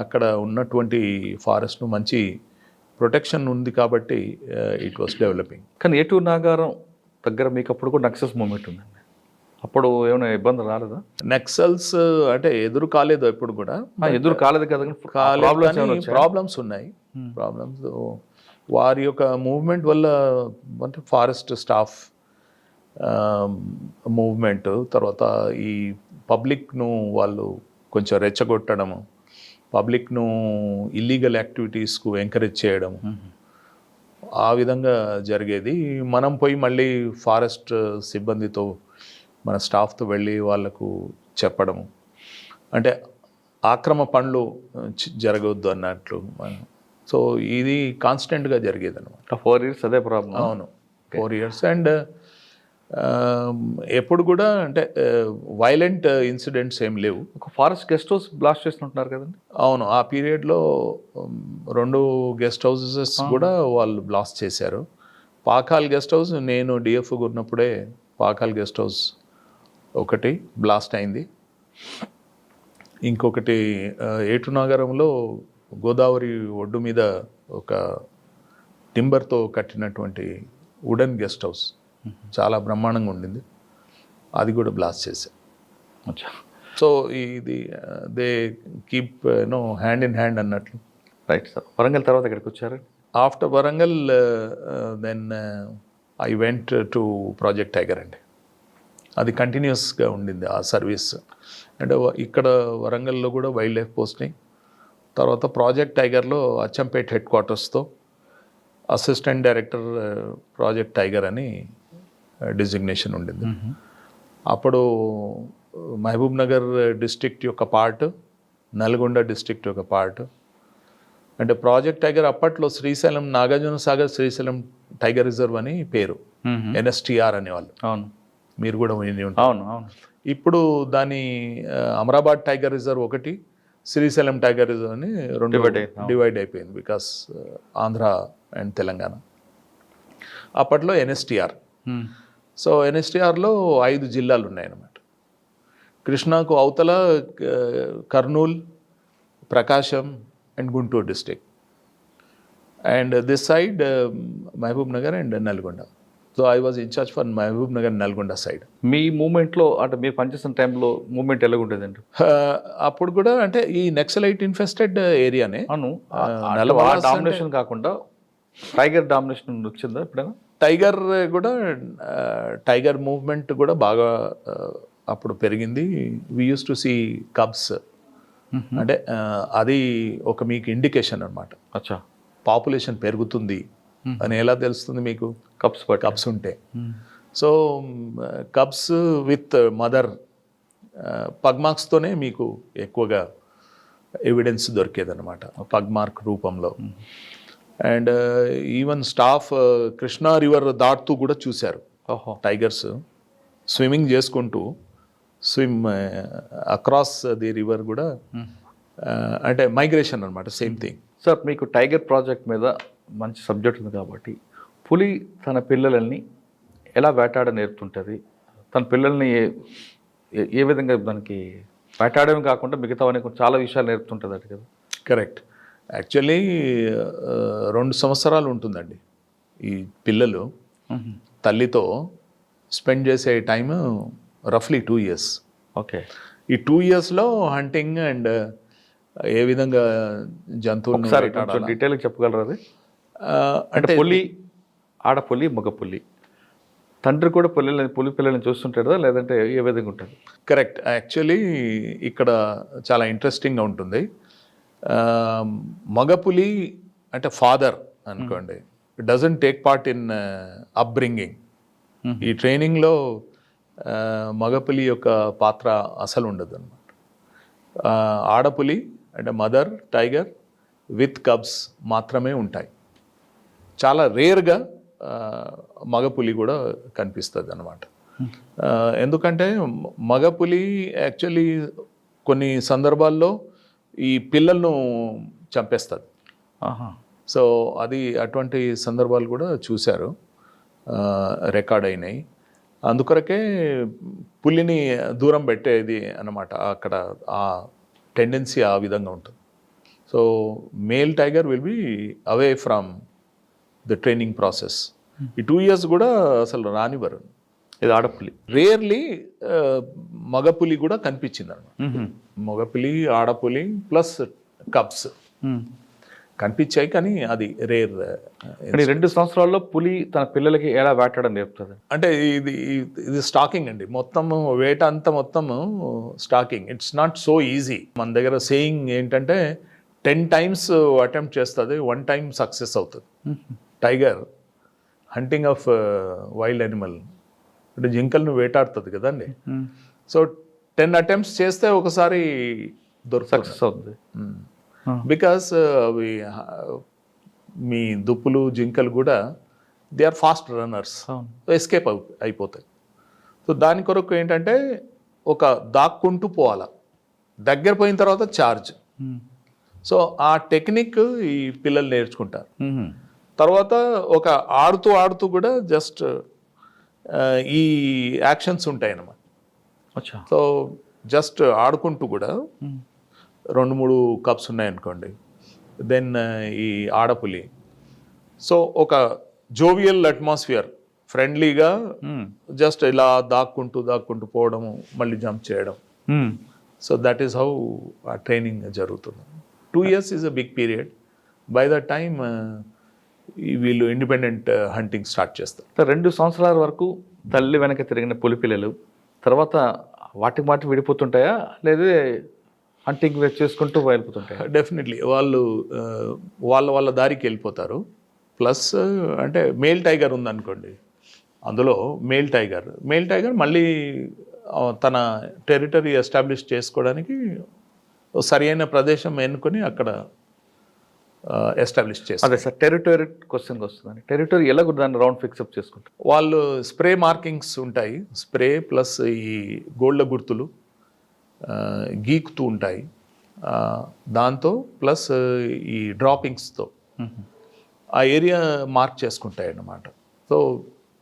అక్కడ ఉన్నటువంటి ఫారెస్ట్ను మంచి ప్రొటెక్షన్ ఉంది కాబట్టి ఇట్ వాస్ డెవలపింగ్.
కానీ ఏటూరు నాగారం దగ్గర మీకు అప్పుడు కూడా నక్సల్స్ మూమెంట్ ఉందండి. అప్పుడు ఏమైనా ఇబ్బంది రాలేదా?
నక్సల్స్ అంటే ఎదురు కాలేదు ఎప్పుడు కూడా.
ఎదురు కాలేదు కదా,
ప్రాబ్లమ్స్ ఉన్నాయి. ప్రాబ్లమ్స్ వారి యొక్క మూవ్మెంట్ వల్ల, అంటే ఫారెస్ట్ స్టాఫ్ మూవ్మెంట్, తర్వాత ఈ పబ్లిక్ను వాళ్ళు కొంచెం రెచ్చగొట్టడము, పబ్లిక్ను ఇల్లీగల్ యాక్టివిటీస్కు ఎంకరేజ్ చేయడం, ఆ విధంగా జరిగేది. మనం పోయి మళ్ళీ ఫారెస్ట్ సిబ్బందితో, మన స్టాఫ్తో వెళ్ళి వాళ్ళకు చెప్పడము, అంటే ఆక్రమ పనులు జరగవద్దు అన్నట్లు. సో ఇది కాన్స్టెంట్గా జరిగేది అనమాట.
4 years అదే ప్రాబ్లం.
అవును, 4 years. అండ్ ఎప్పుడు కూడా అంటే వైలెంట్ ఇన్సిడెంట్స్ ఏం లేవు.
ఒక ఫారెస్ట్ గెస్ట్ హౌస్ బ్లాస్ట్ చేస్తుంటున్నారు కదండి?
అవును, ఆ పీరియడ్లో 2 గెస్ట్ హౌసెస్ కూడా వాళ్ళు బ్లాస్ట్ చేశారు. పాకాల్ గెస్ట్ హౌస్, నేను డిఎఫ్గా ఉన్నప్పుడే పాకాల్ గెస్ట్ హౌస్ ఒకటి బ్లాస్ట్ అయింది. ఇంకొకటి ఏటునాగరంలో గోదావరి ఒడ్డు మీద ఒక టింబర్తో కట్టినటువంటి వుడెన్ గెస్ట్ హౌస్ చాలా బ్రహ్మాండంగా ఉండింది, అది కూడా బ్లాస్ట్ చేశారు. సో ఇది they keep hand in hand అన్నట్లు.
Right sir. వరంగల్ తర్వాత ఎక్కడికి వచ్చారు?
After Warangal then I went to project tiger అండి. అది కంటిన్యూస్గా ఉండింది ఆ సర్వీస్. అంటే ఇక్కడ వరంగల్లో కూడా వైల్డ్ లైఫ్ పోస్టింగ్, తర్వాత ప్రాజెక్ట్ టైగర్లో అచ్చంపేట్ హెడ్ క్వార్టర్స్తో అసిస్టెంట్ డైరెక్టర్ ప్రాజెక్ట్ టైగర్ అని డిజిగ్నేషన్ ఉండింది. అప్పుడు మహబూబ్ నగర్ డిస్ట్రిక్ట్ యొక్క పార్ట్, నల్గొండ డిస్ట్రిక్ట్ యొక్క పార్ట్. అంటే ప్రాజెక్ట్ టైగర్ అప్పట్లో శ్రీశైలం, నాగార్జున సాగర్ శ్రీశైలం టైగర్ రిజర్వ్ అని పేరు, NSTR అనేవాళ్ళు.
అవును,
మీరు కూడా విని ఉంటారు.
అవును అవును.
ఇప్పుడు దాని అమరాబాద్ టైగర్ రిజర్వ్ ఒకటి, శ్రీశైలం టైగర్ రిజర్వ్ అని 2 డివైడ్ అయిపోయింది, బికాస్ ఆంధ్ర అండ్ తెలంగాణ. అప్పట్లో NSTR. సో NSTRలో 5 జిల్లాలు ఉన్నాయన్నమాట. కృష్ణాకు అవతల Kurnool, Prakasam and Guntur district, and this side Mahabub Nagar and Nalgonda. So I was in-charge for Mahabubnagar Nalgonda side.
మీ మూమెంట్లో అంటే మీరు పనిచేసిన టైంలో మూమెంట్ ఎలా ఉండేదండి?
అప్పుడు కూడా అంటే ఈ నక్సలైట్ ఇన్ఫెస్టెడ్ ఏరియానే.
అవును, డామినేషన్ కాకుండా టైగర్ డామినేషన్ వచ్చిందా ఎప్పుడైనా?
టైగర్ కూడా, టైగర్ మూవ్మెంట్ కూడా బాగా అప్పుడు పెరిగింది. We use to see cubs అంటే అది ఒక మీకు ఇండికేషన్ అనమాట.
అచ్చా.
పాపులేషన్ పెరుగుతుంది అని ఎలా తెలుస్తుంది మీకు? కప్స్ ఉంటే. So cubs with mother pug మార్క్స్తోనే మీకు ఎక్కువగా ఎవిడెన్స్ దొరికేదన్నమాట, పగ్ మార్క్ రూపంలో. And even staff Krishna river దాటుతూ కూడా చూశారు టైగర్స్ స్విమ్మింగ్ చేసుకుంటూ, స్విమ్ అక్రాస్ ది రివర్ కూడా, అంటే మైగ్రేషన్ అనమాట, సేమ్ థింగ్.
సార్, మీకు టైగర్ ప్రాజెక్ట్ మీద మంచి సబ్జెక్ట్ ఉంది కాబట్టి పులి తన పిల్లలని ఎలా వేటాడ నేర్పుతుంటుంది, తన పిల్లల్ని ఏ విధంగా దానికి వేటాడమే కాకుండా మిగతావన్నీ చాలా విషయాలు నేర్పుతుంటుంది అటు కదా?
కరెక్ట్. యాక్చువల్లీ 2 సంవత్సరాలు ఉంటుందండి ఈ పిల్లలు తల్లితో స్పెండ్ చేసే టైం, రఫ్లీ 2 years.
ఓకే.
ఈ 2 yearsలో హంటింగ్ అండ్ ఏ విధంగా జంతువులను
డీటెయిల్గా చెప్పగలరా అది? అంటే పులి, ఆడపులి, మగ పులి, తండ్రి కూడా పులి పిల్లల్ని చూస్తుంటాడా లేదంటే ఏ విధంగా ఉంటుంది?
కరెక్ట్. యాక్చువల్లీ ఇక్కడ చాలా ఇంట్రెస్టింగ్గా ఉంటుంది. మగపులి అంటే ఫాదర్ అనుకోండి, doesn't take part in upbringing. ఈ ట్రైనింగ్లో మగపులి యొక్క పాత్ర అసలు ఉండదు అనమాట. ఆడపులి అంటే మదర్ టైగర్ విత్ కబ్స్ మాత్రమే ఉంటాయి. చాలా రేర్గా మగపులి కూడా కనిపిస్తుంది అన్నమాట. ఎందుకంటే మగపులి యాక్చువల్లీ కొన్ని సందర్భాల్లో ఈ పిల్లలను చంపేస్తుంది. సో అది అటువంటి సందర్భాలు కూడా చూశారు, రికార్డ్ అయినాయి. అందుకొరకే పులిని దూరం పెట్టేది అన్నమాట. అక్కడ ఆ టెండెన్సీ ఆ విధంగా ఉంటుంది. So male tiger will be away from the training process. ఈ 2 years కూడా అసలు రానివ్వరు.
ఇది ఆడపులి.
రేర్లీ మగపులి కూడా కనిపించింది అన్నమాట. మగపులి, ఆడపులి ప్లస్ కబ్స్ కనిపించాయి, కానీ అది రేర్.
2 సంవత్సరాల్లో పులి తన పిల్లలకి ఎలా వేటాడని నేర్పుతుంది?
అంటే ఇది స్టాకింగ్ అండి, మొత్తం వేట అంతా మొత్తము stalking. It's not so easy. మన దగ్గర సేయింగ్ ఏంటంటే 10 times అటెంప్ట్ చేస్తుంది, 1 time సక్సెస్ అవుతుంది. Tiger hunting of wild animal అంటే జింకలను వేటాడుతుంది కదండి. సో 10 attempts చేస్తే ఒకసారి
సక్సెస్ అవుతుంది.
బికాస్ అవి మీ దుప్పులు, జింకలు కూడా they are fast runners, escape అయిపోతాయి. సో దాని కొరకు ఏంటంటే ఒక దాక్కుంటూ పోవాలా, దగ్గర పోయిన తర్వాత చార్జ్. సో ఆ టెక్నిక్ ఈ పిల్లలు నేర్చుకుంటారు. తర్వాత ఒక ఆడుతూ కూడా జస్ట్ ఈ యాక్షన్స్ ఉంటాయి అన్నమాట. సో జస్ట్ ఆడుకుంటూ కూడా 2-3 కప్స్ ఉన్నాయనుకోండి, దెన్ ఈ ఆడపులి సో ఒక జోవియల్ అట్మాస్ఫియర్, ఫ్రెండ్లీగా జస్ట్ ఇలా దాక్కుంటూ పోవడము, మళ్ళీ జంప్ చేయడం. సో దట్ ఈస్ హౌ ఆ ట్రైనింగ్ జరుగుతుంది. 2 years is a big period. By the time వీళ్ళు ఇండిపెండెంట్ హంటింగ్ స్టార్ట్ చేస్తారు.
2 సంవత్సరాల వరకు తల్లి వెనక తిరిగిన పులి పిల్లలు తర్వాత వాటికి విడిపోతుంటాయా, లేదా హంటింగ్ చేసుకుంటూ వెళ్ళిపోతుంటాయా?
డెఫినెట్లీ వాళ్ళు వాళ్ళ దారికి వెళ్ళిపోతారు. ప్లస్ అంటే మేల్ టైగర్ ఉందనుకోండి, అందులో మేల్ టైగర్ మళ్ళీ తన టెరిటరీ ఎస్టాబ్లిష్ చేసుకోవడానికి సరైన ప్రదేశం ఎన్నుకొని అక్కడ ఎస్టాబ్లిష్ చేస్తారు.
అదే సార్, టెరిటరీ క్వశ్చన్కి వస్తుందండి. టెరిటరీ ఎలా దాన్ని రౌండ్ ఫిక్సప్ చేసుకుంటారు?
వాళ్ళు స్ప్రే మార్కింగ్స్ ఉంటాయి, స్ప్రే ప్లస్ ఈ గోల్డ్ల గుర్తులు గీకుతూ ఉంటాయి. దాంతో ప్లస్ ఈ డ్రాపింగ్స్తో ఆ ఏరియా మార్క్ చేసుకుంటాయి అన్నమాట. సో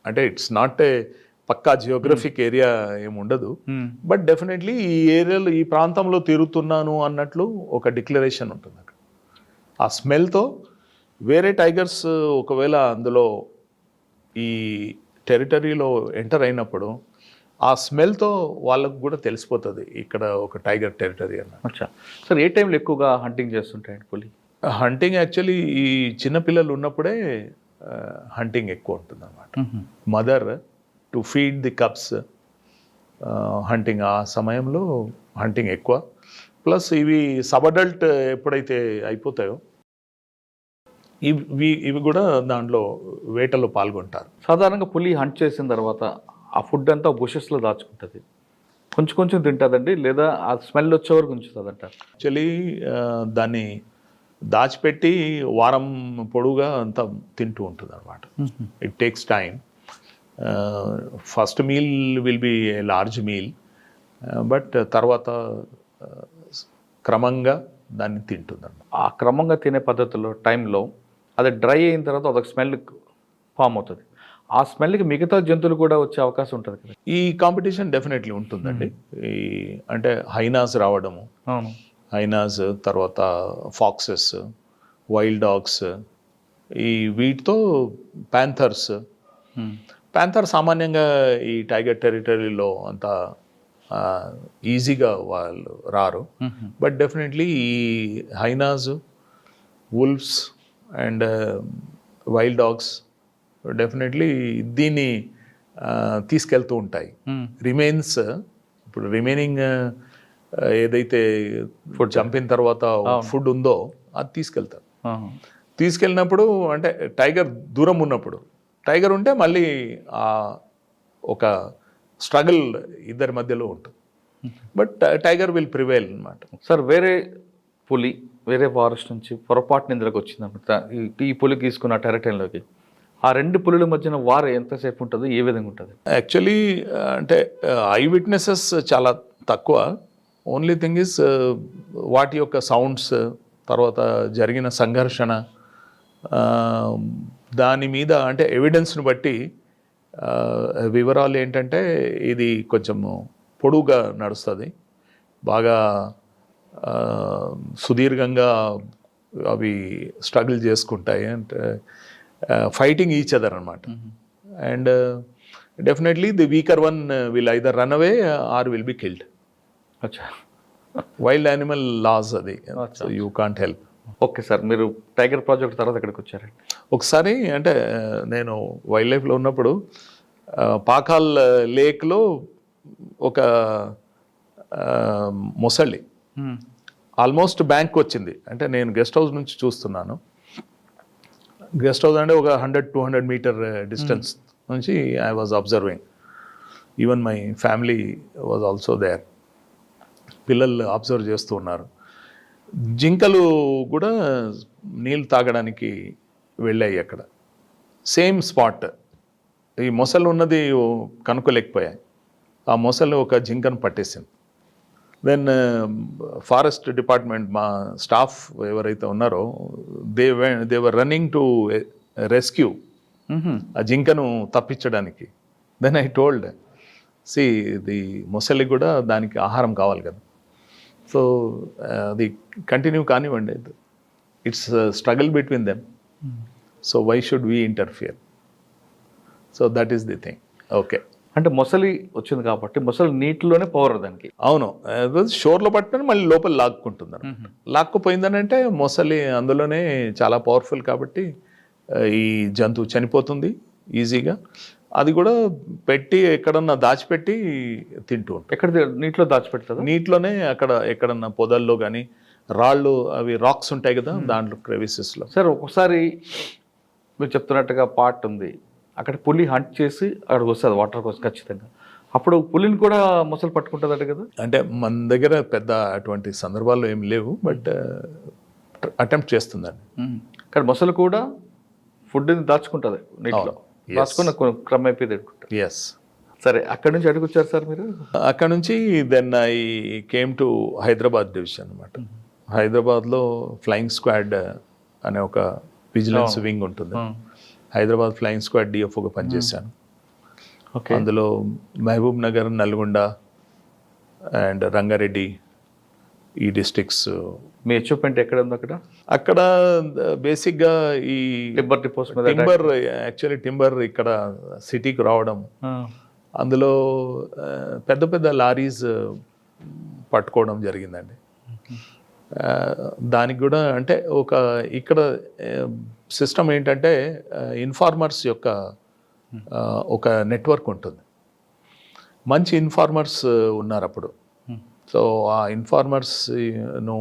అంటే ఇట్స్ నాట్ ఏ పక్కా జియోగ్రఫిక్ ఏరియా ఏముండదు, బట్ డెఫినెట్లీ ఈ ఏరియాలో ఈ ప్రాంతంలో తిరుగుతున్నాను అన్నట్లు ఒక డిక్లరేషన్ ఉంటుంది అక్కడ. ఆ స్మెల్తో వేరే టైగర్స్ ఒకవేళ అందులో ఈ టెరిటరీలో ఎంటర్ అయినప్పుడు ఆ స్మెల్తో వాళ్ళకు కూడా తెలిసిపోతుంది ఇక్కడ ఒక టైగర్ టెరిటరీ అన్న.
సార్, ఏ టైంలో ఎక్కువగా హంటింగ్ చేస్తుంటాయండి పులి?
హంటింగ్ యాక్చువల్లీ ఈ చిన్నపిల్లలు ఉన్నప్పుడే హంటింగ్ ఎక్కువ ఉంటుంది అన్నమాట. Mother to feed the cups hunting, ఆ సమయంలో హంటింగ్ ఎక్కువ. ప్లస్ ఇవి సబడల్ట్ ఎప్పుడైతే అయిపోతాయో ఇవి కూడా దాంట్లో వేటలో పాల్గొంటారు.
సాధారణంగా పులి హంట్ చేసిన తర్వాత ఆ ఫుడ్ అంతా బుషెస్లో దాచుకుంటుంది, కొంచెం కొంచెం తింటుందండి, లేదా ఆ స్మెల్ వచ్చే వరకు ఉంచుతుందంట?
యాక్చువల్లీ దాన్ని దాచిపెట్టి వారం పొడుగుగా అంతా తింటూ ఉంటుంది అనమాట. It takes time. First meal will be a large meal, but తర్వాత క్రమంగా దాన్ని తింటుంది అనమాట.
ఆ క్రమంగా తినే పద్ధతిలో టైంలో అది డ్రై అయిన తర్వాత అదొక స్మెల్ ఫామ్ అవుతుంది. ఆ స్మెల్కి మిగతా జంతువులు కూడా వచ్చే అవకాశం ఉంటుంది కదా?
ఈ కాంపిటీషన్ డెఫినెట్లీ ఉంటుందండి. ఈ అంటే హైనాస్ రావడము,
అవును.
హైనాస్, తర్వాత ఫాక్సెస్, వైల్డ్ డాగ్స్, ఈ వీటితో ప్యాంథర్స్. ప్యాంథర్ సామాన్యంగా ఈ టైగర్ టెరిటరీలో అంత ఈజీగా వాళ్ళు రారు. బట్ డెఫినెట్లీ ఈ hyenas, wolves and wild dogs definitely దీన్ని తీసుకెళ్తూ ఉంటాయి. రిమైన్స్, ఇప్పుడు రిమైనింగ్ ఏదైతే ఫుడ్ చంపిన తర్వాత ఫుడ్ ఉందో అది తీసుకెళ్తారు. తీసుకెళ్ళినప్పుడు అంటే టైగర్ దూరం ఉన్నప్పుడు, టైగర్ ఉంటే మళ్ళీ ఒక స్ట్రగుల్ ఇద్దరి మధ్యలో ఉంటుంది. బట్ టైగర్ విల్ ప్రివైల్ అనమాట.
సార్, వేరే పులి వేరే ఫారెస్ట్ నుంచి పొరపాటున ఇందులోకి వచ్చిందన్నమాట, ఈ పులి తీసుకున్న టెరిటరీలోకి. ఆ రెండు పులుల మధ్యన వార్ ఎంతసేపు ఉంటుంది, ఏ విధంగా ఉంటుంది?
యాక్చువల్లీ అంటే ఐ విట్నెసెస్ చాలా తక్కువ. ఓన్లీ థింగ్ ఇస్ వాటి యొక్క సౌండ్స్, తర్వాత జరిగిన సంఘర్షణ, దాని మీద అంటే ఎవిడెన్స్ని బట్టి వివరాలు ఏంటంటే ఇది కొంచెము పొడుగుగా నడుస్తుంది, బాగా సుదీర్ఘంగా అవి స్ట్రగుల్ చేసుకుంటాయి, అంటే ఫైటింగ్ ఈచ్ అదర్ అనమాట. And definitely the weaker one will either run away are will be killed.
అచ్చా.
వైల్డ్ యానిమల్ లాస్ అది, so you can't help.
Okay sir, మీరు టైగర్ ప్రాజెక్ట్ తర్వాత ఎక్కడికి వచ్చారండి?
ఒకసారి అంటే నేను వైల్డ్ లైఫ్లో ఉన్నప్పుడు పాకాల్ లేక్లో ఒక మొసళ్ళి ఆల్మోస్ట్ బ్యాంక్ వచ్చింది. అంటే నేను గెస్ట్ హౌస్ నుంచి చూస్తున్నాను. గెస్ట్ హౌస్ అంటే ఒక 100-200 మీటర్ డిస్టెన్స్ నుంచి I was observing. Even my family was also there. పిల్లలు అబ్జర్వ్ చేస్తూ ఉన్నారు. జింకలు కూడా నీళ్ళు తాగడానికి వెళ్ళాయి అక్కడ, సేమ్ స్పాట్. ఈ మొసలు ఉన్నది కనుక్కోలేకపోయాయి. ఆ మొసలు ఒక జింకను పట్టేసింది. దెన్ ఫారెస్ట్ డిపార్ట్మెంట్ మా స్టాఫ్ ఎవరైతే ఉన్నారో they were running to rescue ఆ జింకను తప్పించడానికి. Then I told, see the మొసలి కూడా దానికి ఆహారం కావాలి కదా, సో అది కంటిన్యూ కానివ్వండి, it's struggle between them, so why should we interfere? So that is the thing. Okay,
అంటే మొసలి వచ్చింది కాబట్టి మొసలి నీటిలోనే పవర్ దానికి.
అవును, షోర్లో పట్టుకొని మళ్ళీ లోపల లాక్కుంటుంది అనమాట. లాక్కుపోయిందని అంటే మొసలి అందులోనే చాలా పవర్ఫుల్ కాబట్టి ఈ జంతువు చనిపోతుంది ఈజీగా. అది కూడా పెట్టి ఎక్కడన్నా దాచిపెట్టి తింటూ ఉంటుంది.
ఎక్కడ నీటిలో దాచిపెడుతుంది?
నీటిలోనే అక్కడ ఎక్కడన్నా పొదల్లో కానీ రాళ్ళు, అవి రాక్స్ ఉంటాయి కదా, దాంట్లో క్రెవిసెస్లో.
సార్, ఒకసారి మీరు చెప్తున్నట్టుగా పార్ట్ ఉంది, అక్కడ పులి హంట్ చేసి అక్కడికి వస్తుంది వాటర్ కోసం ఖచ్చితంగా. అప్పుడు పులిని కూడా మొసలు పట్టుకుంటుందట కదా?
అంటే మన దగ్గర పెద్ద అటువంటి సందర్భాల్లో ఏం లేవు, బట్ అటెంప్ట్ చేస్తుందండి.
కానీ మొసలు కూడా ఫుడ్ని దాచుకుంటుంది నీటిలో, దాచుకున్న క్రమైపోయి తింటుంటుంది.
ఎస్.
సరే, అక్కడ నుంచి అడిగి వచ్చారు సార్ మీరు?
అక్కడ నుంచి then I came to Hyderabad division అనమాట. హైదరాబాద్లో ఫ్లయింగ్ స్క్వాడ్ అనే ఒక విజిలెన్స్ వింగ్ ఉంటుంది. హైదరాబాద్ ఫ్లయింగ్ స్క్వాడ్ డిఎఫ్ఓగా పనిచేశాను. అందులో మహబూబ్ నగర్, నల్గొండ అండ్ రంగారెడ్డి ఈ డిస్ట్రిక్ట్స్.
మీ ఎక్విప్మెంట్ ఎక్కడ ఉంది అక్కడ?
అక్కడ బేసిక్గా ఈ
టింబర్ డిపోస్ మీద,
టింబర్, యాక్చువల్లీ టింబర్ ఇక్కడ సిటీకి రావడం, అందులో పెద్ద పెద్ద లారీస్ పట్టుకోవడం జరిగిందండి. దానికి కూడా అంటే ఇక్కడ సిస్టమ్ ఏంటంటే ఇన్ఫార్మర్స్ యొక్క ఒక నెట్వర్క్ ఉంటుంది. మంచి ఇన్ఫార్మర్స్ ఉన్నారు అప్పుడు. సో ఆ ఇన్ఫార్మర్స్ ను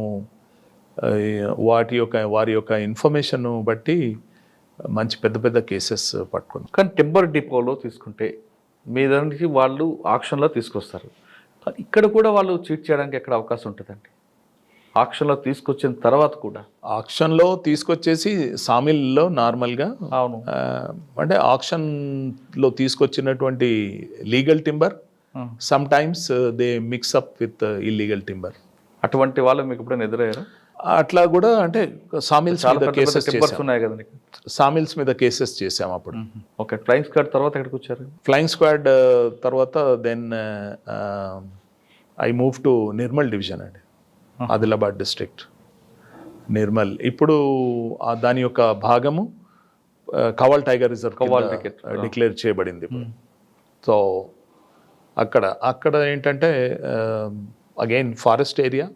వారి యొక్క ఇన్ఫర్మేషన్ బట్టి మంచి పెద్ద పెద్ద కేసెస్ పట్టుకున్నాం.
కానీ టింబర్ డిపోలో తీసుకుంటే మీ దానికి వాళ్ళు ఆక్షన్లో తీసుకొస్తారు, కానీ ఇక్కడ కూడా వాళ్ళు చీట్ చేయడానికి ఎక్కడ అవకాశం ఉంటుందండి? ఆక్షన్లో తీసుకొచ్చిన తర్వాత కూడా
ఆక్షన్లో తీసుకొచ్చేసి సామిల్లో నార్మల్గా
అవును
అంటే ఆక్షన్లో తీసుకొచ్చినటువంటి legal timber some times they mix-up with illegal timber.
అటువంటి వాళ్ళు మీకు ఎప్పుడైనా ఎదురయ్యారు?
అట్లా కూడా అంటే సామిల్స్
చాలా
మీద
పెద్ద
కేసెస్
టింబర్స్
చేసాం.
ఉన్నాయి కదా నీకు.
సామిల్స్ మీద కేసెస్ చేసాం అప్పుడు.
ఓకే, ఫ్లయింగ్ స్క్వాడ్ తర్వాత ఎక్కడికి వచ్చారు?
ఫ్లయింగ్ స్క్వాడ్ తర్వాత then I move to Nirmal division అండి, ఆదిలాబాద్ డిస్ట్రిక్ట్ నిర్మల్. ఇప్పుడు దాని యొక్క భాగము కవాల్ టైగర్ రిజర్వ్ డిక్లేర్ చేయబడింది ఇప్పుడు. సో అక్కడ ఏంటంటే again forest area,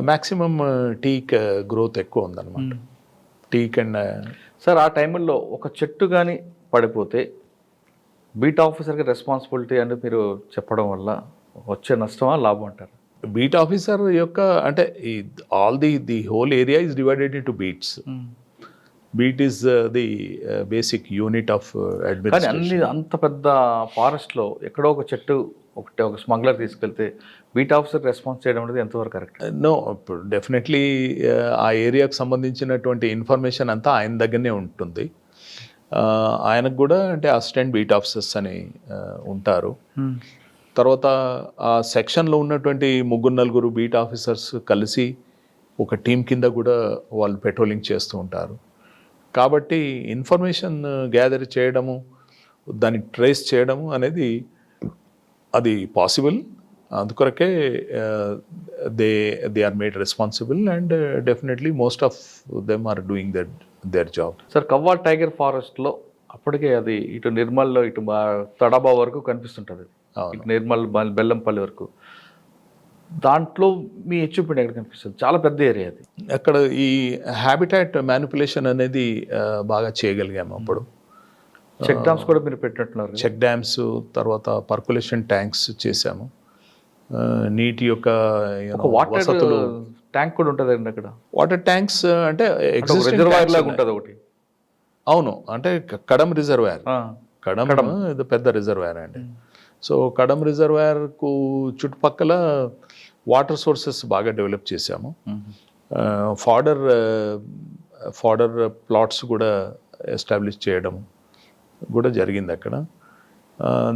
maximum teak growth ఎక్కువ ఉందన్నమాట. టీక్ అండ్
సార్ ఆ టైంలో ఒక చెట్టు కానీ పడిపోతే బీట్ ఆఫీసర్కి రెస్పాన్సిబిలిటీ అని మీరు చెప్పడం వల్ల వచ్చే నష్టమా లాభం అంటారు?
బీట్ ఆఫీసర్ యొక్క అంటే all the whole area is divided into beats. Beat is the basic unit of
కానీ
అడ్మినిస్ట్రేషన్.
అన్ని అంత పెద్ద ఫారెస్ట్లో ఎక్కడో ఒక చెట్టు ఒక స్మగ్లర్ తీసుకెళ్తే బీట్ ఆఫీసర్ రెస్పాన్స్ చేయడం అనేది ఎంతవరకు కరెక్ట్?
నో, ఇప్పుడు డెఫినెట్లీ ఆ ఏరియాకు సంబంధించినటువంటి ఇన్ఫర్మేషన్ అంతా ఆయన దగ్గరనే ఉంటుంది. ఆయనకు కూడా అంటే అసిస్టెంట్ బీట్ ఆఫీసర్స్ అని ఉంటారు. తర్వాత ఆ సెక్షన్లో ఉన్నటువంటి 3-4 బీట్ ఆఫీసర్స్ కలిసి ఒక టీం కింద కూడా వాళ్ళు పెట్రోలింగ్ చేస్తూ ఉంటారు. కాబట్టి ఇన్ఫర్మేషన్ గ్యాదర్ చేయడము, దాన్ని ట్రేస్ చేయడము అనేది అది పాసిబుల్. అందుకొరకే they are made responsible and definitely most of them are doing their job.
Sir Kawal tiger ఫారెస్ట్లో అప్పటికే అది ఇటు నిర్మల్లో ఇటు తడాబా వరకు కనిపిస్తుంటుంది, ఇటు నిర్మల్ బెల్లంపల్లి వరకు. దాంట్లో మీ అచీవ్మెంట్ ఎక్కడ కనిపిస్తుంది? చాలా పెద్ద ఏరియా అది.
అక్కడ ఈ హ్యాబిటాట్ మ్యానిపులేషన్ అనేది బాగా చేయగలిగాము అప్పుడు.
చెక్ డ్యామ్స్ కూడా మీరు పెట్టినట్టున్నారు.
చెక్ డ్యామ్స్, తర్వాత పర్కులేషన్ ట్యాంక్స్ చేశాము. నీటి యొక్క
వాటర్ ట్యాంక్ కూడా ఉంటుంది అండి అక్కడ.
వాటర్ ట్యాంక్స్ అంటే
రిజర్వాయర్ లాగా ఉంటుంది ఒకటి.
అవును, అంటే కడమ్ రిజర్వాయర్. కడమ్ ఇది పెద్ద రిజర్వాయర్ అండి. సో కడమ్ రిజర్వాయర్కు చుట్టుపక్కల వాటర్ సోర్సెస్ బాగా డెవలప్ చేశాము. ఫాడర్ ప్లాట్స్ కూడా ఎస్టాబ్లిష్ చేయడం కూడా జరిగింది అక్కడ.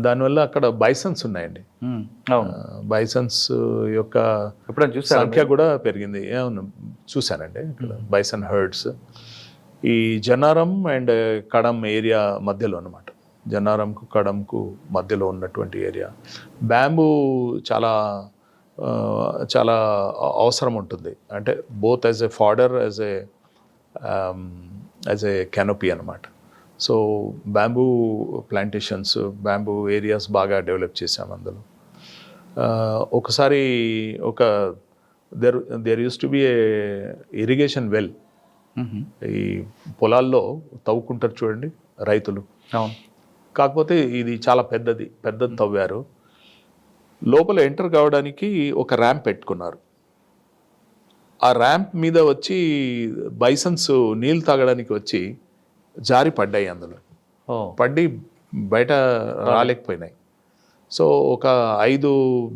దానివల్ల అక్కడ బైసన్స్ ఉన్నాయండి. బైసన్స్ యొక్క సంఖ్య కూడా పెరిగింది. అవును, చూశానండి ఇక్కడ బైసన్ హర్డ్స్. ఈ జన్నారం అండ్ కడమ్ ఏరియా మధ్యలో అన్నమాట. జన్నారంకు కడమ్కు మధ్యలో ఉన్నటువంటి ఏరియా. బ్యాంబూ చాలా చాలా అవసరం ఉంటుంది, అంటే both as a fodder as a canopy అనమాట. So bamboo plantations, bamboo areas బాగా డెవలప్ చేసాం అందులో. ఒకసారి there used to be a irrigation well. ఈ పొలాల్లో తవ్వుకుంటారు చూడండి రైతులు. కాకపోతే ఇది చాలా పెద్దది తవ్వారు. లోపల ఎంటర్ కావడానికి ఒక ర్యాంప్ పెట్టుకున్నారు. ఆ ర్యాంప్ మీద వచ్చి బైసన్స్ నీళ్ళు తాగడానికి వచ్చి జారి పడ్డాయి. అందులో పడి బయట రాలేకపోయినాయి. సో ఒక 5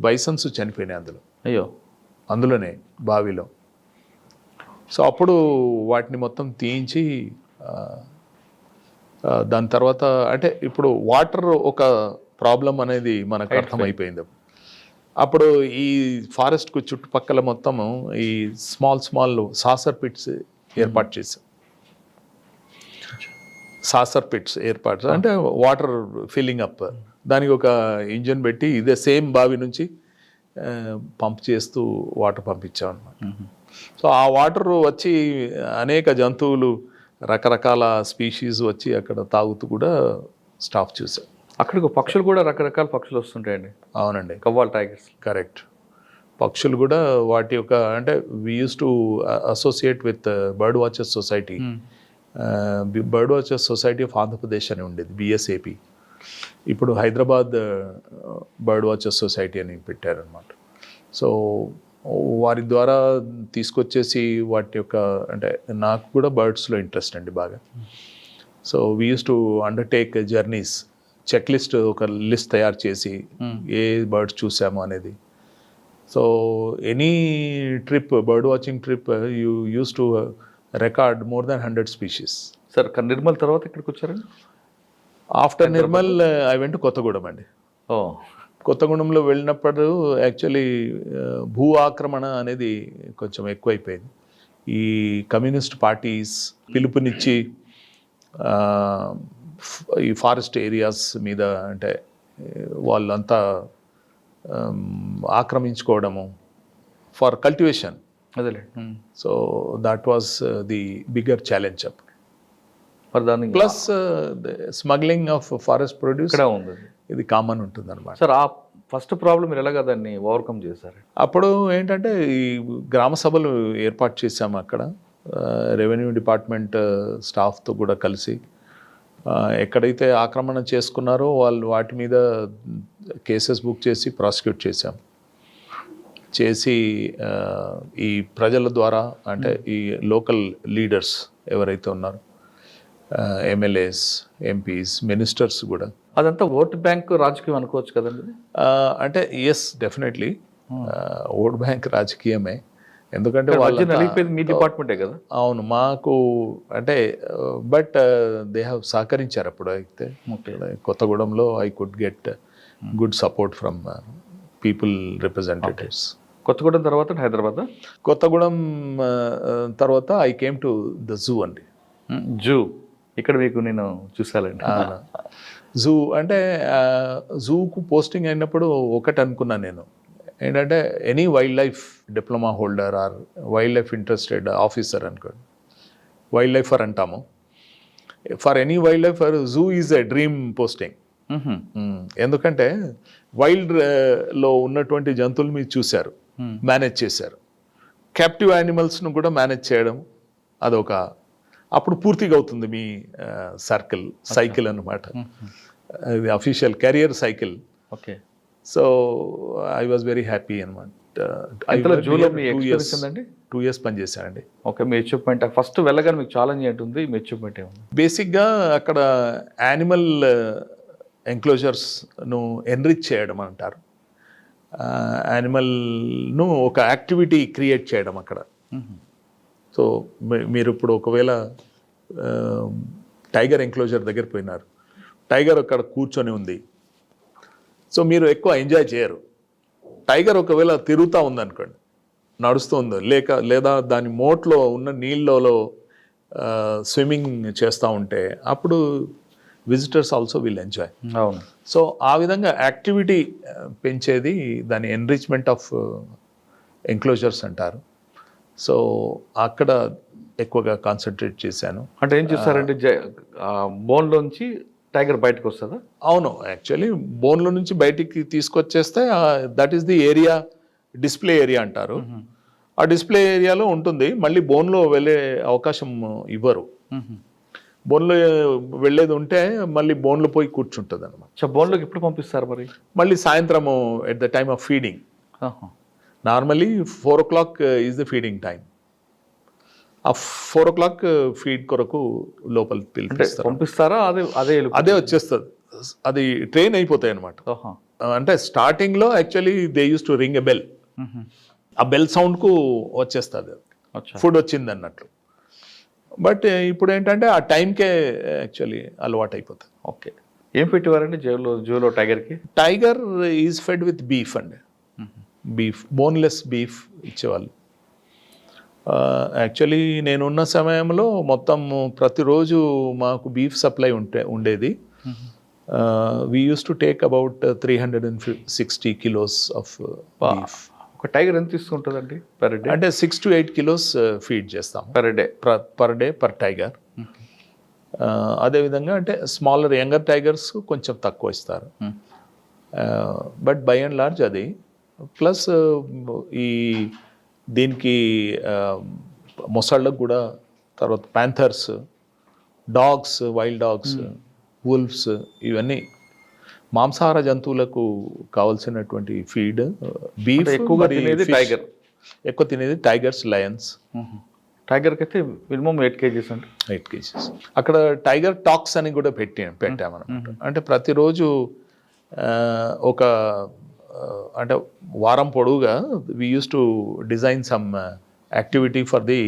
బైసన్స్ చనిపోయినాయి అందులో.
అయ్యో,
అందులోనే బావిలో. సో అప్పుడు వాటిని మొత్తం తీయించి దాని తర్వాత అంటే ఇప్పుడు వాటర్ ఒక ప్రాబ్లం అనేది మనకు అర్థమైపోయింది. అప్పుడు ఈ ఫారెస్ట్కు చుట్టుపక్కల మొత్తము ఈ స్మాల్ సాసర్ పిట్స్ ఏర్పాటు చేశాం. సాసర్ పిట్స్ ఏర్పాటు అంటే వాటర్ ఫిల్లింగ్ అప్. దానికి ఒక ఇంజన్ పెట్టి ఇదే సేమ్ బావి నుంచి పంప్ చేస్తూ వాటర్ పంపించాం అన్నమాట. సో ఆ వాటర్ వచ్చి అనేక జంతువులు, రకరకాల స్పీషీస్ వచ్చి అక్కడ తాగుతూ కూడా స్టాఫ్ చూసాం.
అక్కడికి పక్షులు కూడా రకరకాల పక్షులు వస్తుంటాయండి.
అవునండి,
కవ్వాల్ టైగర్స్.
కరెక్ట్. పక్షులు కూడా వాటి యొక్క అంటే we use to associate with bird watchers society. Bird watchers society of Andhra Pradesh అని ఉండేది, BSAP. ఇప్పుడు హైదరాబాద్ బర్డ్ వాచర్స్ సొసైటీ అని పెట్టారనమాట. సో వారి ద్వారా తీసుకొచ్చేసి వాటి యొక్క అంటే నాకు కూడా బర్డ్స్లో ఇంట్రెస్ట్ అండి బాగా. So we use to undertake journeys, check list, ఒక లిస్ట్ తయారు చేసి ఏ బర్డ్స్ చూసాము అనేది. So any trip, bird watching trip, you use to record more than 100 species.
Sir Nirmal తర్వాత ఇక్కడికి వచ్చారండి?
After Nirmal I went Kothagudem అండి.
ఓ,
కొత్తగూడెంలో వెళ్ళినప్పుడు యాక్చువల్లీ భూ ఆక్రమణ అనేది కొంచెం ఎక్కువైపోయింది. ఈ కమ్యూనిస్ట్ పార్టీస్ పిలుపునిచ్చి ఈ ఫారెస్ట్ ఏరియాస్ మీద అంటే వాళ్ళంతా ఆక్రమించుకోవడము ఫర్ కల్టివేషన్.
అదేలే.
So that was the bigger challenge అప్పుడు.
మరి దాన్ని
plus smuggling of forest produce
ఇక్కడ ఉంది,
ఇది కామన్ ఉంటుంది అనమాట.
సార్ ఆ ఫస్ట్ ప్రాబ్లం మీరు ఎలాగ దాన్ని ఓవర్కమ్ చేశారు?
అప్పుడు ఏంటంటే ఈ గ్రామ సభలు ఏర్పాటు చేశాము అక్కడ, రెవెన్యూ డిపార్ట్మెంట్ స్టాఫ్తో కూడా కలిసి. ఎక్కడైతే ఆక్రమణ చేసుకున్నారో వాళ్ళు వాటి మీద కేసెస్ బుక్ చేసి ప్రాసిక్యూట్ చేశాం. చేసి ఈ ప్రజల ద్వారా అంటే ఈ లోకల్ లీడర్స్ ఎవరైతే ఉన్నారో, ఎమ్మెల్యేస్, ఎంపీస్, మినిస్టర్స్ కూడా.
అదంతా ఓట్ బ్యాంక్ రాజకీయం అనుకోవచ్చు కదండి?
అంటే ఎస్, డెఫినెట్లీ ఓట్ బ్యాంక్ రాజకీయమే. ఎందుకంటే
నలిగిపోయింది మీ డిపార్ట్మెంటే కదా.
అవును, మాకు అంటే బట్ దే హ్యావ్ సహకరించారు అప్పుడు. అయితే కొత్తగూడెంలో I could get good support from people representatives.
Kothagudem తర్వాత హైదరాబాద్?
కొత్తగూడెం తర్వాత I came to the zoo అండి.
జూ ఇక్కడ మీకు నేను చూసానండి.
జూ అంటే జూకు పోస్టింగ్ అయినప్పుడు ఒకటి అనుకున్నాను నేను, ఏంటంటే any wildlife diploma holder or wildlife interested officer అనుకోండి, వైల్డ్ లైఫర్ అంటాము. For any wildlifer zoo is a dream posting. ఎందుకంటే వైల్డ్లో ఉన్నటువంటి జంతువులు మీరు చూశారు, మేనేజ్ చేశారు. క్యాప్టివ్ యానిమల్స్ను కూడా మేనేజ్ చేయడం అదొక అప్పుడు పూర్తిగా అవుతుంది మీ సైకిల్ అనమాట. అది official career cycle.
Okay.
So I was very happy అనమాట. 2 years పనిచేశానండి.
ఓకే. మీ అచీవ్మెంట్ ఫస్ట్ వెళ్ళగానే మీకు ఛాలెంజ్ ఏంటుంది? మీ అచీవ్మెంట్ ఏముంది?
బేసిక్గా అక్కడ యానిమల్ ఎంక్లోజర్స్ను ఎన్రిచ్ చేయడం అంటారు. యానిమల్ను ఒక యాక్టివిటీ క్రియేట్ చేయడం అక్కడ. సో మీరు ఇప్పుడు ఒకవేళ టైగర్ ఎంక్లోజర్ దగ్గర పోయినారు, టైగర్ అక్కడ కూర్చొని ఉంది. సో మీరు ఎక్కువ ఎంజాయ్ చేయరు. టైగర్ ఒకవేళ తిరుగుతూ ఉందనుకోండి, నడుస్తూ ఉందో లేదా దాని మోట్లో ఉన్న నీళ్ళలో స్విమ్మింగ్ చేస్తూ ఉంటే అప్పుడు విజిటర్స్ ఆల్సో విల్ ఎంజాయ్.
అవును.
సో ఆ విధంగా యాక్టివిటీ పెంచేది దాని ఎన్రిచ్మెంట్ ఆఫ్ ఎంక్లోజర్స్ అంటారు. సో అక్కడ ఎక్కువగా కాన్సన్ట్రేట్ చేశాను.
అంటే ఏం చేస్తారంటే బోన్లోంచి టైగర్ బయటకు వస్తుందా?
అవును, యాక్చువల్లీ బోన్లో నుంచి బయటికి తీసుకొచ్చేస్తే that is the area, display area అంటారు. ఆ డిస్ప్లే ఏరియాలో ఉంటుంది. మళ్ళీ బోన్లో వెళ్ళే అవకాశం ఇవ్వరు. బోన్లో వెళ్ళేది ఉంటే మళ్ళీ బోన్లో పోయి కూర్చుంటుంది అనమాట.
బోన్లోకి ఎప్పుడు పంపిస్తారు మరి?
మళ్ళీ సాయంత్రము at the time of feeding. Normally 4 o'clock is the feeding time. ఆ 4 o'clock ఫీడ్ కొరకు లోపల
పంపిస్తారా?
అదే వచ్చేస్తుంది. అది ట్రైన్ అయిపోతాయి అనమాట. అంటే స్టార్టింగ్లో actually they use to ring a bell. ఆ బెల్ సౌండ్కు వచ్చేస్తుంది ఫుడ్ వచ్చింది అన్నట్లు. బట్ ఇప్పుడు ఏంటంటే ఆ టైంకే యాక్చువల్లీ అలవాటు అయిపోతుంది.
ఓకే. ఏం పెట్టేవారండి జూలో టైగర్కి?
Tiger is fed with beef అండి. బీఫ్, బోన్లెస్ బీఫ్ ఇచ్చేవాళ్ళు. యాక్చువల్లీ నేనున్న సమయంలో మొత్తం ప్రతిరోజు మాకు బీఫ్ సప్లై ఉండేది. We use to take about 360 kilos of beef.
ఒక టైగర్ ఎంత తీసుకుంటుందండి పర్ డే?
అంటే 6 to 8 kilos ఫీడ్ చేస్తాం పర్ డే పర్ టైగర్. అదేవిధంగా అంటే స్మాలర్ యంగర్ టైగర్స్ కొంచెం తక్కువ ఇస్తారు. బట్ బై అండ్ లార్జ్ అది. ప్లస్ ఈ దీనికి మొసళ్ళకు కూడా, తర్వాత Panthers, dogs, wild dogs, wolves, ఇవన్నీ మాంసాహార జంతువులకు కావాల్సినటువంటి ఫీడ్ బీఫ్,
ఎక్కువగా తినేది టైగర్.
ఎక్కువ తినేది టైగర్స్, లయన్స్.
టైగర్కి అయితే మినిమం 8 kgs అండి.
8 kgs. అక్కడ టైగర్ టాక్స్ అని కూడా పెట్టామన్నమాట. అంటే ప్రతిరోజు ఒక అంటే వారం పొడవుగా we used to design some activity for the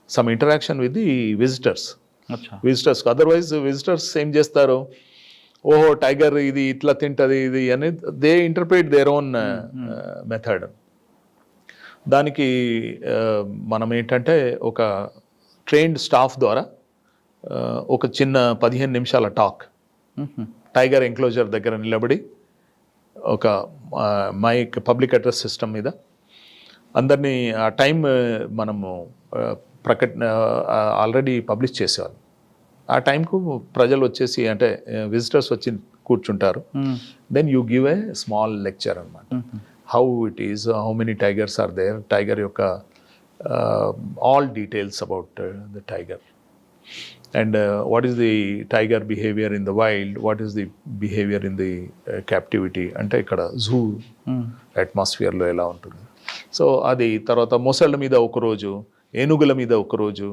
some interaction with the visitors. Visitors otherwise visitors ఏం చేస్తారు, ఓహో టైగర్ ఇది ఇట్లా తింటుంది ఇది అని they interpret their own method. దానికి మనం ఏంటంటే ఒక ట్రైన్డ్ స్టాఫ్ ద్వారా ఒక చిన్న 15 నిమిషాల టాక్ టైగర్ ఎంక్లోజర్ దగ్గర నిలబడి ఒక మైక్ పబ్లిక్ అడ్రస్ సిస్టమ్ మీద అందరినీ ఆ టైం మనము ఆల్రెడీ పబ్లిష్ చేసేవాళ్ళం. ఆ టైంకు ప్రజలు వచ్చేసి అంటే విజిటర్స్ వచ్చి కూర్చుంటారు. Then you give a small lecture అనమాట. How it is, how many tigers are there, tiger యొక్క all details about the tiger and what is the tiger behaviour in the wild, what is the behaviour in the captivity, అంటే ఇక్కడ జూ అట్మాస్ఫియర్లో ఎలా ఉంటుంది. సో అది తర్వాత మొసళ్ళ మీద ఒకరోజు, ఏనుగుల మీద ఒకరోజు,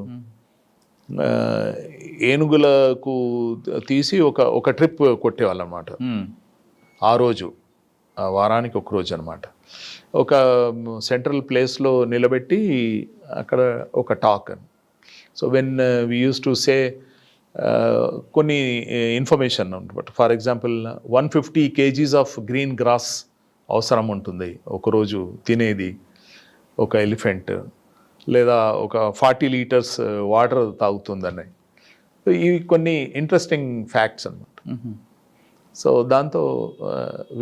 ఏనుగులకు తీసి ఒక ట్రిప్ కొట్టేవాళ్ళు అనమాట. ఆ రోజు ఆ వారానికి ఒక రోజు అనమాట. ఒక సెంట్రల్ ప్లేస్లో నిలబెట్టి అక్కడ ఒక talk. So when we use to say కొన్ని ఇన్ఫర్మేషన్ అనమాట. For example 150 kgs of green grass అవసరం ఉంటుంది ఒకరోజు తినేది ఒక ఎలిఫెంట్, లేదా ఒక 40 లీటర్స్ వాటర్ తాగుతుందని. ఇవి కొన్ని ఇంట్రెస్టింగ్ ఫ్యాక్ట్స్ అనమాట. సో దాంతో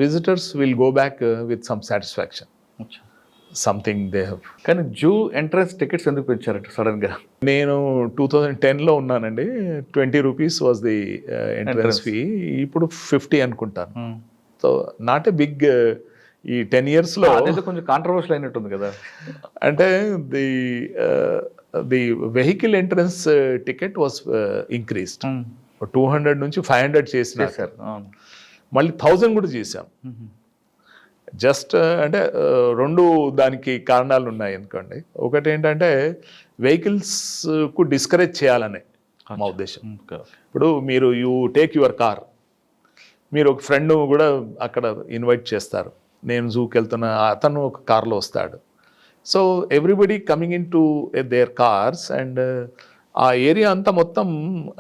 visitors will go back with some satisfaction, something they have.
కానీ జూ ఎంట్రన్స్ టికెట్స్ ఎందుకు పెంచారట సడన్గా?
నేను 2010లో ఉన్నానండి. 20 rupees was the entrance fee. ఇప్పుడు 50 అనుకుంటాను. So not a big. ఈ 10 yearsలో
అదైతే కొంచెం కాంట్రవర్షియల్ అయినట్టుంది కదా.
అంటే the vehicle entrance ticket was increased. 200 నుంచి 500 చేసినారు. మళ్ళీ 1000 కూడా చేశాం. జస్ట్ అంటే రెండు దానికి కారణాలు ఉన్నాయి అనుకోండి. ఒకటి ఏంటంటే వెహికల్స్కు డిస్కరేజ్ చేయాలనే మా ఉద్దేశం. ఇప్పుడు మీరు యూ టేక్ యువర్ కార్, మీరు ఒక ఫ్రెండ్ కూడా అక్కడ ఇన్వైట్ చేస్తారు, నేను జూకి వెళ్తున్నా, అతను ఒక కార్లో వస్తాడు. So everybody coming in to their cars and ఆ ఏరియా అంతా మొత్తం,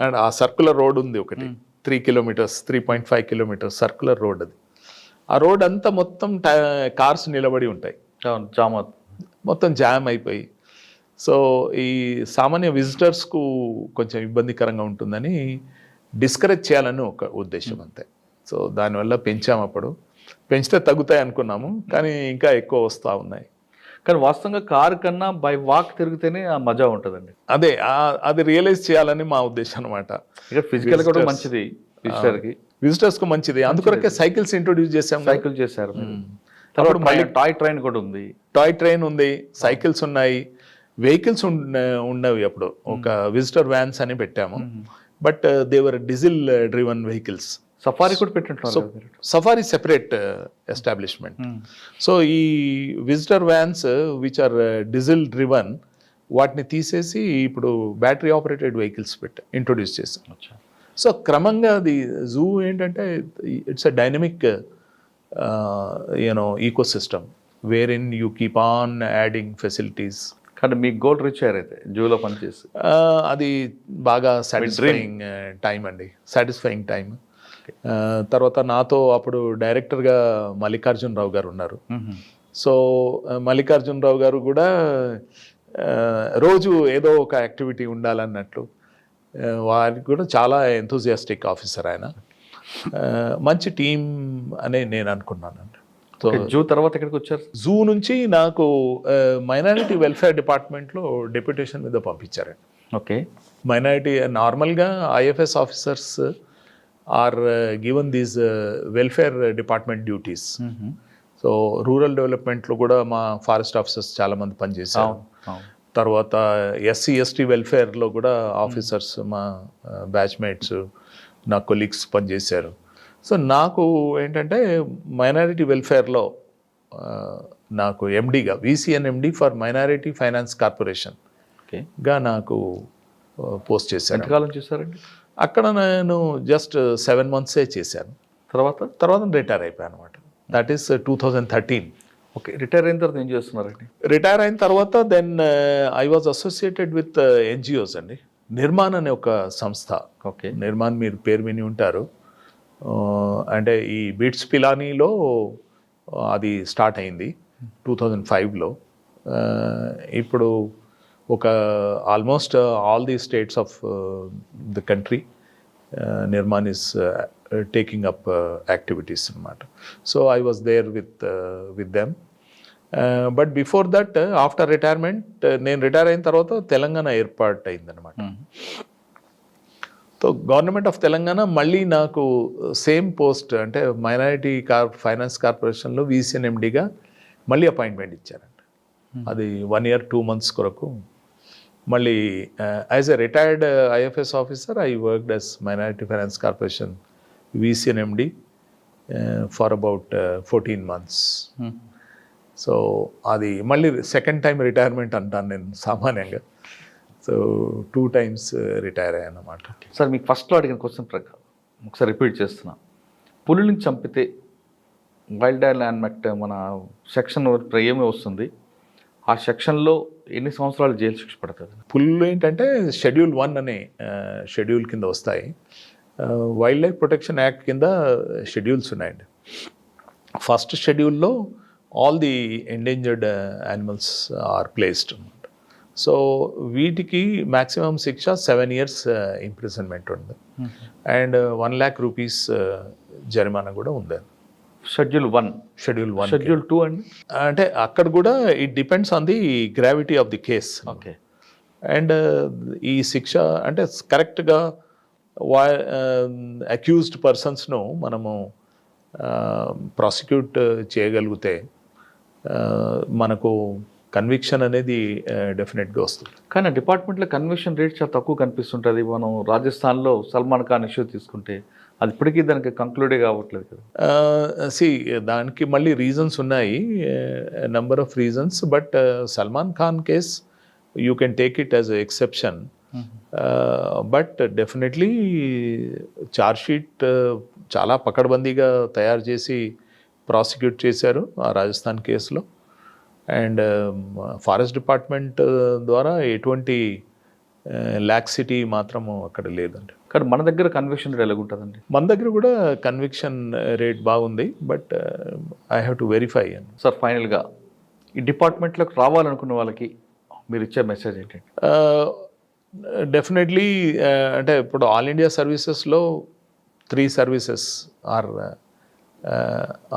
అండ్ ఆ సర్కులర్ రోడ్ ఉంది ఒకటి 3 kilometers 3.5 kilometers సర్కులర్ రోడ్. అది ఆ రోడ్ అంతా మొత్తం కార్స్ నిలబడి ఉంటాయి, మొత్తం జామ్ అయిపోయి. సో ఈ సామాన్య విజిటర్స్కు కొంచెం ఇబ్బందికరంగా ఉంటుందని డిస్కరేజ్ చేయాలని ఒక ఉద్దేశం అంతే. సో దానివల్ల పెంచాము. అప్పుడు పెంచితే తగ్గుతాయి అనుకున్నాము, కానీ ఇంకా ఎక్కువ వస్తూ ఉన్నాయి.
కానీ వాస్తవంగా కారు కన్నా బై వాక్ తిరిగితేనే ఆ మజా ఉంటుందండి.
అదే అది రియలైజ్ చేయాలని మా ఉద్దేశం అనమాట.
ఇక ఫిజికల్ కూడా మంచిది
విజిటర్స్కు మంచిది. అందుకొరకే సైకిల్స్ ఇంట్రొడ్యూస్ చేసాం.
సైకిల్ చేశారు. తర్వాత మళ్ళీ టాయ్ ట్రైన్ కూడా ఉంది.
టాయ్ ట్రైన్ ఉంది, సైకిల్స్ ఉన్నాయి, వెహికల్స్ ఉన్నవి. అప్పుడు ఒక విజిటర్ వ్యాన్స్ అని పెట్టాము, but they were diesel driven vehicles.
Safari కూడా పెట్టినట్టు.
Safari separate establishment. సో ఈ visitor vans which are diesel driven, వాటిని తీసేసి ఇప్పుడు బ్యాటరీ ఆపరేటెడ్ వెహికల్స్ ఇంట్రొడ్యూస్ చేసాం. సో క్రమంగా అది జూ ఏంటంటే it's a dynamic ecosystem wherein you keep on adding facilities.
కానీ మీ గోల్ రీచ్ అయ్యారు అయితే జూలో పనిచేసి?
అది బాగా సాటిస్ఫైయింగ్ టైం అండి, సాటిస్ఫైయింగ్ టైం. తర్వాత నాతో అప్పుడు డైరెక్టర్గా మల్లికార్జునరావు గారు ఉన్నారు. సో మల్లికార్జునరావు గారు కూడా రోజు ఏదో ఒక యాక్టివిటీ ఉండాలన్నట్లు, వారికి కూడా చాలా ఎంతూజియాస్టిక్ ఆఫీసర్ ఆయన. మంచి టీం అనే నేను అనుకున్నానండి. సో
జూ తర్వాత ఎక్కడికి వచ్చారు?
జూ నుంచి నాకు మైనారిటీ వెల్ఫేర్ డిపార్ట్మెంట్లో డెప్యుటేషన్ మీద పంపించారండి.
ఓకే.
మైనారిటీ నార్మల్గా IFS officers are given these welfare department duties. So rural డెవలప్మెంట్లో కూడా మా ఫారెస్ట్ ఆఫీసర్స్ చాలామంది పనిచేశారు. తర్వాత ఎస్సీ ఎస్టీ వెల్ఫేర్లో కూడా ఆఫీసర్స్ మా బ్యాచ్మేట్స్ నా కొలీగ్స్ పనిచేశారు. సో నాకు ఏంటంటే మైనారిటీ వెల్ఫేర్లో నాకు ఎండీగా VC and MD for minority finance corporation
okay.
గా నాకు పోస్ట్ చేశాను.
ఎంతకాలం చేశారండి?
అక్కడ నేను జస్ట్ 7 monthsే చేశాను.
తర్వాత
రిటైర్ అయిపోయాను అనమాట. That is 2013.
ఓకే. రిటైర్ అయిన తర్వాత ఏం చేస్తున్నారండి?
రిటైర్ అయిన తర్వాత then I was associated with NGOs అండి. నిర్మాణ్ అనే ఒక సంస్థ.
ఓకే.
నిర్మాణ్ మీరు పేరు విని ఉంటారు. అంటే ఈ బిట్స్ పిలానీలో అది స్టార్ట్ అయింది 2005లో. ఇప్పుడు ఒక almost all the states of the country Nirman is taking up activities అనమాట. So I was there with them. But before that after retirement నేను రిటైర్ అయిన తర్వాత తెలంగాణ ఏర్పాటు అయిందనమాట. సో గవర్నమెంట్ ఆఫ్ తెలంగాణ మళ్ళీ నాకు సేమ్ పోస్ట్ అంటే మైనారిటీ ఫైనాన్స్ కార్పొరేషన్లో విసిఎన్ ఎండిగా మళ్ళీ అపాయింట్మెంట్ ఇచ్చారండి. అది 1 year 2 months కొరకు మళ్ళీ as a retired IFS officer I worked as minority finance corporation VCN MD for about 14 months. So అది మళ్ళీ సెకండ్ టైం రిటైర్మెంట్ అంటాను నేను సామాన్యంగా. సో 2 times రిటైర్ అయ్యాను అన్నమాట.
సార్ మీకు ఫస్ట్లో అడిగిన క్వశ్చన్ ప్రకారం ఒకసారి రిపీట్ చేస్తున్నా. పులుని చంపితే వైల్డ్ ల్యాండ్ యాక్ట్ మన సెక్షన్ ఏమి వస్తుంది? ఆ సెక్షన్లో ఎన్ని సంవత్సరాలు జైలు శిక్ష పడుతుంది?
పులులు ఏంటంటే షెడ్యూల్ 1 అనే షెడ్యూల్ కింద వస్తాయి. వైల్డ్ లైఫ్ ప్రొటెక్షన్ యాక్ట్ కింద షెడ్యూల్స్ ఉన్నాయండి. ఫస్ట్ షెడ్యూల్లో all the endangered animals are placed. So వీటికి మ్యాక్సిమం శిక్ష 7 years ఇంప్రిజన్మెంట్ ఉంది అండ్ 1 lakh rupees జరిమానా కూడా ఉంది.
షెడ్యూల్ 1. షెడ్యూల్ 2 అండి?
అంటే అక్కడ కూడా it depends on the gravity of the case.
Okay.
And ఈ శిక్ష అంటే కరెక్ట్గా అక్యూజ్డ్ పర్సన్స్ను మనము ప్రాసిక్యూట్ చేయగలిగితే మనకు కన్విక్షన్ అనేది డెఫినెట్గా వస్తుంది.
కానీ డిపార్ట్మెంట్లో కన్విక్షన్ రేట్ చాలా తక్కువ కనిపిస్తుంటుంది. మనం రాజస్థాన్లో సల్మాన్ ఖాన్ ఇష్యూ తీసుకుంటే అది ఇప్పటికీ దానికి కంక్లూడే కావట్లేదు కదా.
దానికి మళ్ళీ రీజన్స్ ఉన్నాయి, number of reasons. But Salman Khan case you can take it as exception. But definitely charge sheet చాలా పకడ్బందీగా తయారు చేసి ప్రాసిక్యూట్ చేశారు ఆ రాజస్థాన్ కేసులో. అండ్ ఫారెస్ట్ డిపార్ట్మెంట్ ద్వారా ఎటువంటి లాక్సిటీ మాత్రము అక్కడ లేదండి.
కానీ మన దగ్గర కన్విక్షన్ రేట్ ఎలాగుంటుందండి?
మన దగ్గర కూడా కన్విక్షన్ రేట్ బాగుంది. But I have to verify.
Sir ఫైనల్గా ఈ డిపార్ట్మెంట్లోకి రావాలనుకున్న వాళ్ళకి మీరు ఇచ్చే మెసేజ్ ఏంటంటే?
డెఫినెట్లీ అంటే ఇప్పుడు ఆల్ ఇండియా సర్వీసెస్లో 3 services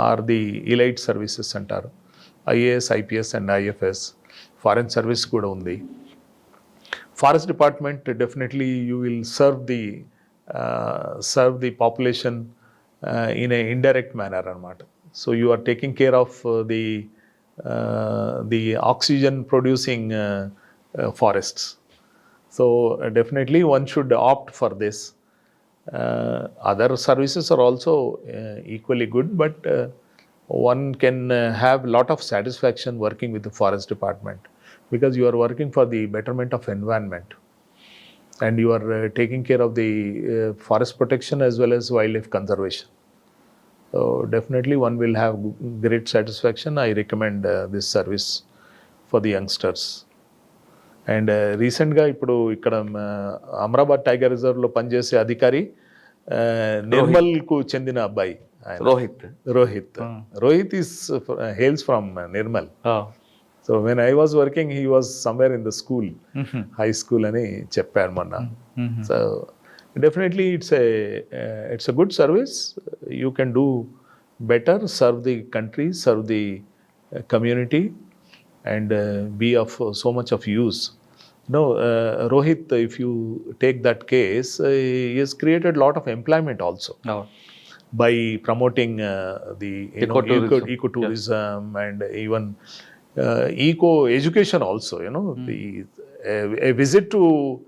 are the elite services అంటారు. IAS, IPS and IFS. Foreign service కూడా ఉంది. Forest department definitely you will serve the population in a indirect manner అనమాట. So you are taking care of the oxygen producing forests. So definitely one should opt for this. Other services are also equally good, but one can have lot of satisfaction working with the forest department because you are working for the betterment of environment and you are taking care of the forest protection as well as wildlife conservation. So definitely one will have great satisfaction. I recommend this service for the youngsters. And రీసెంట్గా ఇప్పుడు ఇక్కడ అమరాబాద్ టైగర్ రిజర్వ్లో పనిచేసే అధికారి నిర్మల్కు చెందిన అబ్బాయి Rohit is Hales from Nirmal. So when I was working he was somewhere in the school, high school అని చెప్పారు మొన్న. So definitely it's a good service. You can do better, serve the country, serve the community and be of so much of use. Rohit, if you take that case, he has created a lot of employment also by promoting the ecotourism and even eco education also. A visit to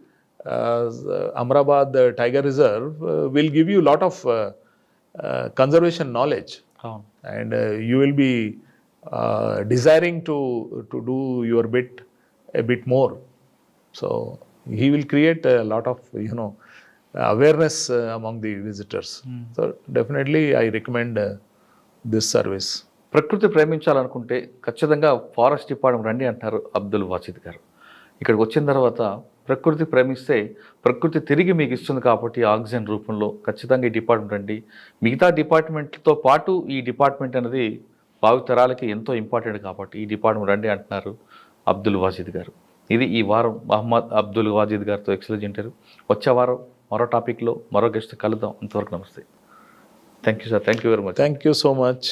Amrabad Tiger Reserve will give you a lot of conservation knowledge
అవును.
and you will be desiring to do your bit a bit more. So he will create a lot of awareness among the visitors. So definitely I recommend this service.
ప్రకృతి ప్రేమించాలనుకుంటే ఖచ్చితంగా ఫారెస్ట్ డిపార్ట్మెంట్ రండి అంటారు అబ్దుల్ వాసిద్ గారు. ఇక్కడికి వచ్చిన తర్వాత ప్రకృతి ప్రేమిస్తే ప్రకృతి తిరిగి మీకు ఇస్తుంది కాబట్టి ఆక్సిజన్ రూపంలో ఖచ్చితంగా ఈ డిపార్ట్మెంట్ రండి. మిగతా డిపార్ట్మెంట్తో పాటు ఈ డిపార్ట్మెంట్ అనేది భావితరాలకి ఎంతో ఇంపార్టెంట్ కాబట్టి ఈ డిపార్ట్మెంట్ రండి అంటున్నారు అబ్దుల్ వాసిద్ గారు. ఇది ఈ వారం మహమ్మద్ అబ్దుల్ వాసిద్ గారితో ఎక్సలెంట్ ఇంటర్వ్యూ. వచ్చే వారం మరో టాపిక్లో మరో గెస్ట్ కలుద్దాం. అంతవరకు నమస్తే. Thank you sir. Thank you very much.
Thank you so much.